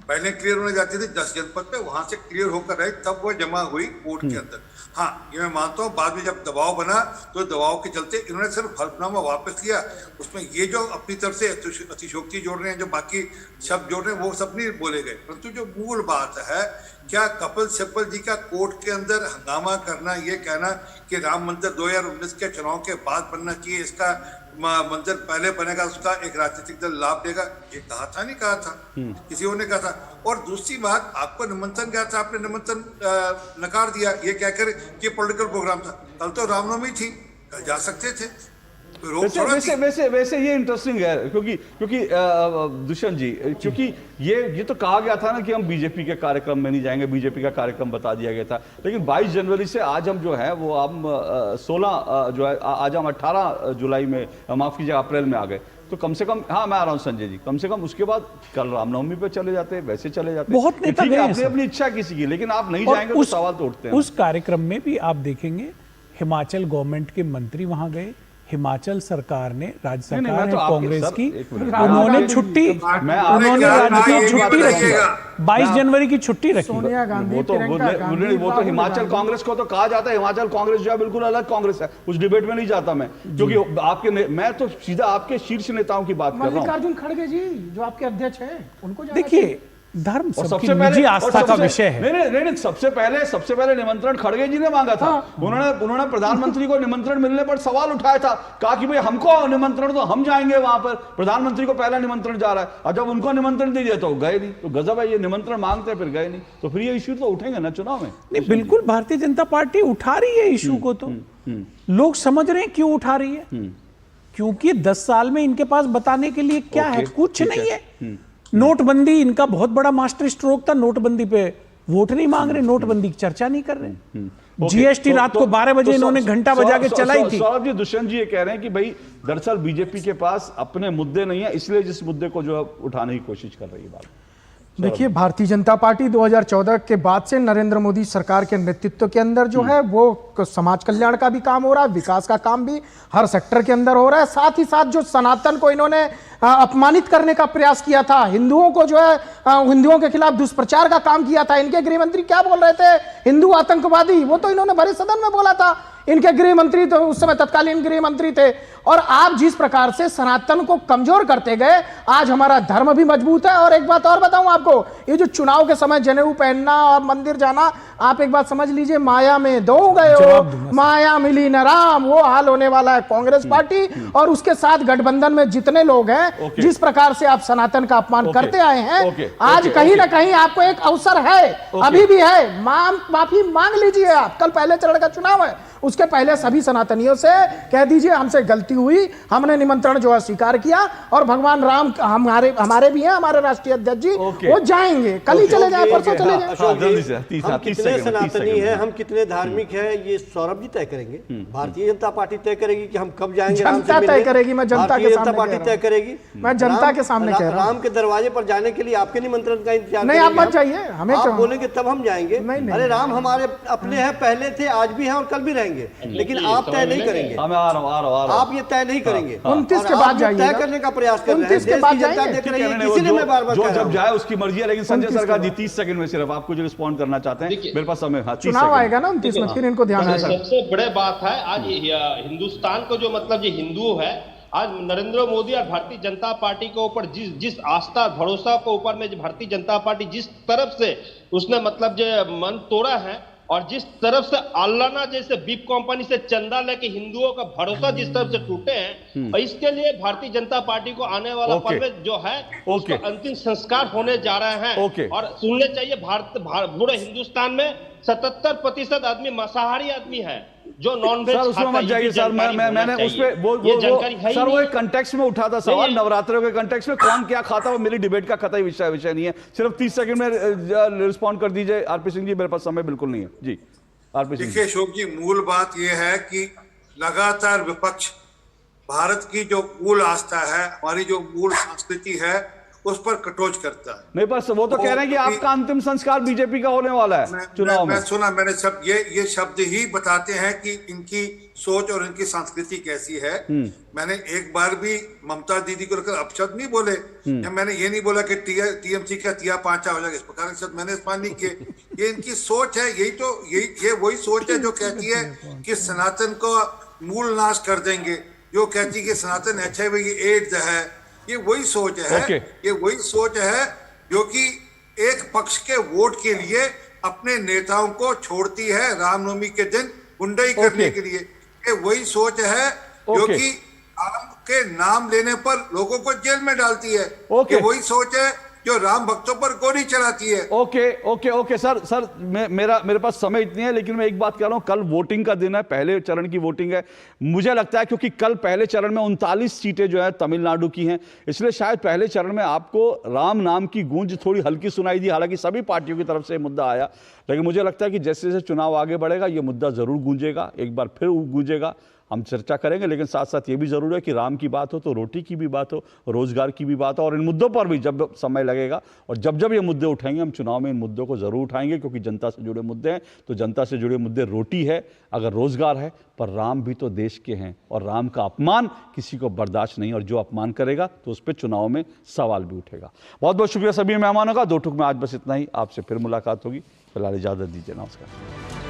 S12: फाइलें क्लियर होने जाती थी 10 जनपद पे, वहां से क्लियर होकर रहे तब वो जमा हुई कोर्ट के अंदर। हाँ, ये मैं मानता हूँ बाद में जब दबाव बना तो दबाव के चलते इन्होंने सिर्फ हल्फनामा वापस लिया, उसमें ये जो अपनी तरफ से अतिशोक्ति जोड़ रहे हैं, जो बाकी शब्द जोड़ रहे हैं, वो सब नहीं बोले गए। परंतु जो मूल बात है, क्या कपिल सिब्बल जी का कोर्ट के अंदर हंगामा करना, ये कहना कि राम मंदिर 2019 के चुनाव के बाद बनना चाहिए, इसका मंदिर पहले बनेगा, उसका एक राजनीतिक दल लाभ देगा, ये कहा था नहीं कहा था, किसी और ने कहा था। और दूसरी बात, आपको निमंत्रण गया था, आपने निमंत्रण नकार दिया ये कहकर कि पॉलिटिकल प्रोग्राम था। कल तो रामनवमी थी, कल जा सकते थे।
S1: वैसे ये इंटरेस्टिंग है क्योंकि दुष्यंत जी, क्योंकि ये तो कहा गया था ना कि हम बीजेपी के कार्यक्रम में नहीं जाएंगे, बीजेपी का कार्यक्रम बता दिया गया था। लेकिन 22 जनवरी से आज हम जो है वो हम 16 जो है आज हम 18 जुलाई में, माफ कीजिए अप्रैल में आ गए। तो कम से कम, हाँ मैं आ रहा हूँ संजय जी, कम से कम उसके बाद कल रामनवमी पे चले जाते, वैसे चले जाते।
S13: बहुत नेता गए हैं,
S1: अपनी इच्छा किसी की, लेकिन आप नहीं जाएंगे तो सवाल तो उठते हैं।
S13: उस कार्यक्रम में भी आप देखेंगे हिमाचल गवर्नमेंट के मंत्री वहां गए, हिमाचल सरकार ने, राज्य सरकार है कांग्रेस की, उन्होंने छुट्टी, उन्होंने राजकीय छुट्टी रखी, 22 जनवरी की छुट्टी रखी।
S2: सोनिया गांधी,
S1: वो तो हिमाचल कांग्रेस को तो कहा जाता है, हिमाचल कांग्रेस जो है बिल्कुल अलग कांग्रेस है, उस डिबेट में नहीं जाता मैं, क्योंकि आपके मैं तो सीधा आपके शीर्ष नेताओं की बात कर रहा हूँ।
S2: मल्लिकार्जुन खड़गे जी जो आपके अध्यक्ष हैं, उनको
S13: देखिए, धर्म सबसे निजी आस्था का विषय है।
S1: नहीं, सबसे पहले निमंत्रण खड़गे जी ने मांगा था। उन्होंने प्रधानमंत्री को निमंत्रण मिलने पर सवाल उठाया था, कहा कि भाई हमको निमंत्रण तो हम जाएंगे वहां पर, प्रधानमंत्री को पहला निमंत्रण जा रहा है, और जब उनको निमंत्रण दे दिया तो गए नहीं। तो गजब है, ये निमंत्रण मांगते फिर गए नहीं, तो फिर ये इश्यू तो उठेंगे ना चुनाव में।
S13: नहीं, बिल्कुल भारतीय जनता पार्टी उठा रही है इश्यू को, तो लोग समझ रहे हैं क्यों उठा रही है, क्योंकि 10 साल में इनके पास बताने के लिए क्या है, कुछ नहीं है। नोटबंदी इनका बहुत बड़ा मास्टर स्ट्रोक था, नोटबंदी पे वोट नहीं मांग रहे, नोटबंदी की चर्चा नहीं कर रहे। जीएसटी रात को 12 बजे इन्होंने घंटा बजा के चलाई थी।
S1: सौरभ जी, दुष्यंत जी ये कह रहे हैं कि भाई दरअसल बीजेपी के पास अपने मुद्दे नहीं है, इसलिए जिस मुद्दे को जो है उठाने की कोशिश कर रही है बात।
S2: देखिए, भारतीय जनता पार्टी 2014 के बाद से नरेंद्र मोदी सरकार के नेतृत्व के अंदर जो है वो समाज कल्याण का भी काम हो रहा है, विकास का काम भी हर सेक्टर के अंदर हो रहा है। साथ ही साथ जो सनातन को इन्होंने अपमानित करने का प्रयास किया था, हिंदुओं को जो है हिंदुओं के खिलाफ दुष्प्रचार का काम किया था। इनके गृह मंत्री क्या बोल रहे थे, हिंदू आतंकवादी, वो तो इन्होंने भरे सदन में बोला था। इनके गृह मंत्री तो उस समय तत्कालीन गृह मंत्री थे। और आप जिस प्रकार से सनातन को कमजोर करते गए, आज हमारा धर्म भी मजबूत है। और एक बात और बताऊं आपको, ये जो चुनाव के समय जनेऊ पहनना और मंदिर जाना, आप एक बात समझ लीजिए, माया में दो गए हो, माया मिली न राम, वो हाल होने वाला है कांग्रेस पार्टी और उसके साथ गठबंधन में जितने लोग हैं। जिस प्रकार से आप सनातन का अपमान करते आए हैं, आज कहीं ना कहीं आपको एक अवसर है, अभी भी है, माफी मांग लीजिए आप। कल पहले चरण का चुनाव है, उसके पहले सभी सनातनियों से कह दीजिए हमसे गलती हुई, हमने निमंत्रण जो है स्वीकार किया और भगवान राम हमारे भी हैं, हमारे राष्ट्रीय अध्यक्ष जी, वो जाएंगे, कल ही चले जाए, परसों चले जाए।
S8: हम कितने सनातनी हैं, हम कितने धार्मिक हैं, ये सौरभ जी तय करेंगे, भारतीय जनता पार्टी तय करेगी कि हम कब जाएंगे।
S2: जनता तय करेगी, मैं जनता के सामने
S8: पार्टी तय करेगी,
S2: मैं जनता के सामने कह रहा हूं।
S8: राम के दरवाजे पर जाने के लिए आपके निमंत्रण का इंतजार
S2: नहीं, आप मत जाइए, हमें
S8: आप बोलेंगे तब हम जाएंगे। अरे राम हमारे अपने हैं, पहले थे, आज भी हैं और कल भी रहेंगे, लेकिन आप तय नहीं करेंगे। आप ये तय नहीं करेंगे।
S2: 29 के बाद जाइए,
S8: तय करने का प्रयास कर रहे हैं, देश की जनता देख रही है, इसीलिए मैं बार-बार
S1: जो जब जाए उसकी मर्जी है। लेकिन संजय सरकार जी 30 सेकंड में सिर्फ आपको जो रिस्पॉन्ड करना चाहते हैं, मेरे पास समय,
S2: चुनाव आएगा ना 29 में, फिर इनको ध्यान आएगा।
S4: सबसे बड़े बात है आज हिंदुस्तान को जो मतलब ये हिंदू है, आज नरेंद्र मोदी और भारतीय जनता पार्टी के ऊपर जिस आस्था भरोसा के ऊपर में भारतीय जनता पार्टी जिस तरफ से उसने मतलब जो मन तोड़ा है और जिस तरफ से अल्लाना जैसे बीप कंपनी से चंदा लेके हिंदुओं का भरोसा जिस तरफ से टूटे हैं, और इसके लिए भारतीय जनता पार्टी को आने वाला पर्व जो है उसका अंतिम संस्कार होने जा रहे हैं। और सुनने चाहिए पूरे हिंदुस्तान में 77% आदमी मांसाहारी आदमी है जो नॉनवेज खाता है।
S1: उसमें मत जाइए सर, मैंने उस पे सर वो एक कंटेक्स्ट में उठा था सवाल, नवरात्रों के कंटेक्स्ट में कौन क्या खाता वो मेरी डिबेट का कतई विषय नहीं है। सिर्फ 30 सेकंड में रिस्पॉन्ड कर दीजिए आरपी सिंह जी, मेरे पास समय बिल्कुल नहीं है जी। आरपी सिंह
S12: देखिए अशोक जी, मूल बात यह है कि लगातार विपक्ष भारत की जो मूल आस्था है, हमारी जो मूल संस्कृति है, उस पर कटोच करता है।
S1: नहीं पर वो तो कह रहे हैं कि आपका अंतिम संस्कार बीजेपी का होने वाला है चुनाव में।
S12: मैंने सब ये शब्द ही बताते हैं कि इनकी सोच और इनकी संस्कृति कैसी है। मैंने एक बार भी ममता दीदी को लेकर अपशब्द नहीं बोले, या मैंने ये नहीं बोला कि टीएमसी का तिया पांचा हो जाएगा, इस प्रकार के शब्द मैंने इस्तेमाल नहीं किए। ये इनकी सोच है, ये वही सोच है जो कहती है कि सनातन को मूल नाश कर देंगे, जो कहती है कि सनातन HIV एड्स है। ये वही सोच है, ये वही सोच है जो कि एक पक्ष के वोट के लिए अपने नेताओं को छोड़ती है रामनवमी के दिन गुंडाई करने के लिए। ये वही सोच है जो कि राम के नाम लेने पर लोगों को जेल में डालती है। ये वही सोच है जो राम भक्तों पर गोली चलाती है।
S1: ओके सर मेरे पास समय इतनी है, लेकिन मैं एक बात कह रहा हूं, कल वोटिंग का दिन है, पहले चरण की वोटिंग है। मुझे लगता है क्योंकि कल पहले चरण में 39 सीटें जो है तमिलनाडु की हैं, इसलिए शायद पहले चरण में आपको राम नाम की गूंज थोड़ी हल्की सुनाई दी। हालांकि सभी पार्टियों की तरफ से मुद्दा आया, लेकिन मुझे लगता है कि जैसे जैसे चुनाव आगे बढ़ेगा ये मुद्दा जरूर गूंजेगा, एक बार फिर गूंजेगा। हम चर्चा करेंगे, लेकिन साथ साथ ये भी जरूर है कि राम की बात हो तो रोटी की भी बात हो, रोजगार की भी बात हो, और इन मुद्दों पर भी जब समय लगेगा और जब ये मुद्दे उठाएंगे हम चुनाव में इन मुद्दों को जरूर उठाएंगे, क्योंकि जनता से जुड़े मुद्दे हैं। तो जनता से जुड़े मुद्दे रोटी है, अगर रोजगार है, पर राम भी तो देश के हैं और राम का अपमान किसी को बर्दाश्त नहीं, और जो अपमान करेगा तो उस पर चुनाव में सवाल भी उठेगा। बहुत बहुत शुक्रिया सभी मेहमानों का। 2 टूक में आज बस इतना ही, आपसे फिर मुलाकात होगी। फिलहाल इजाजत दीजिए, नमस्कार।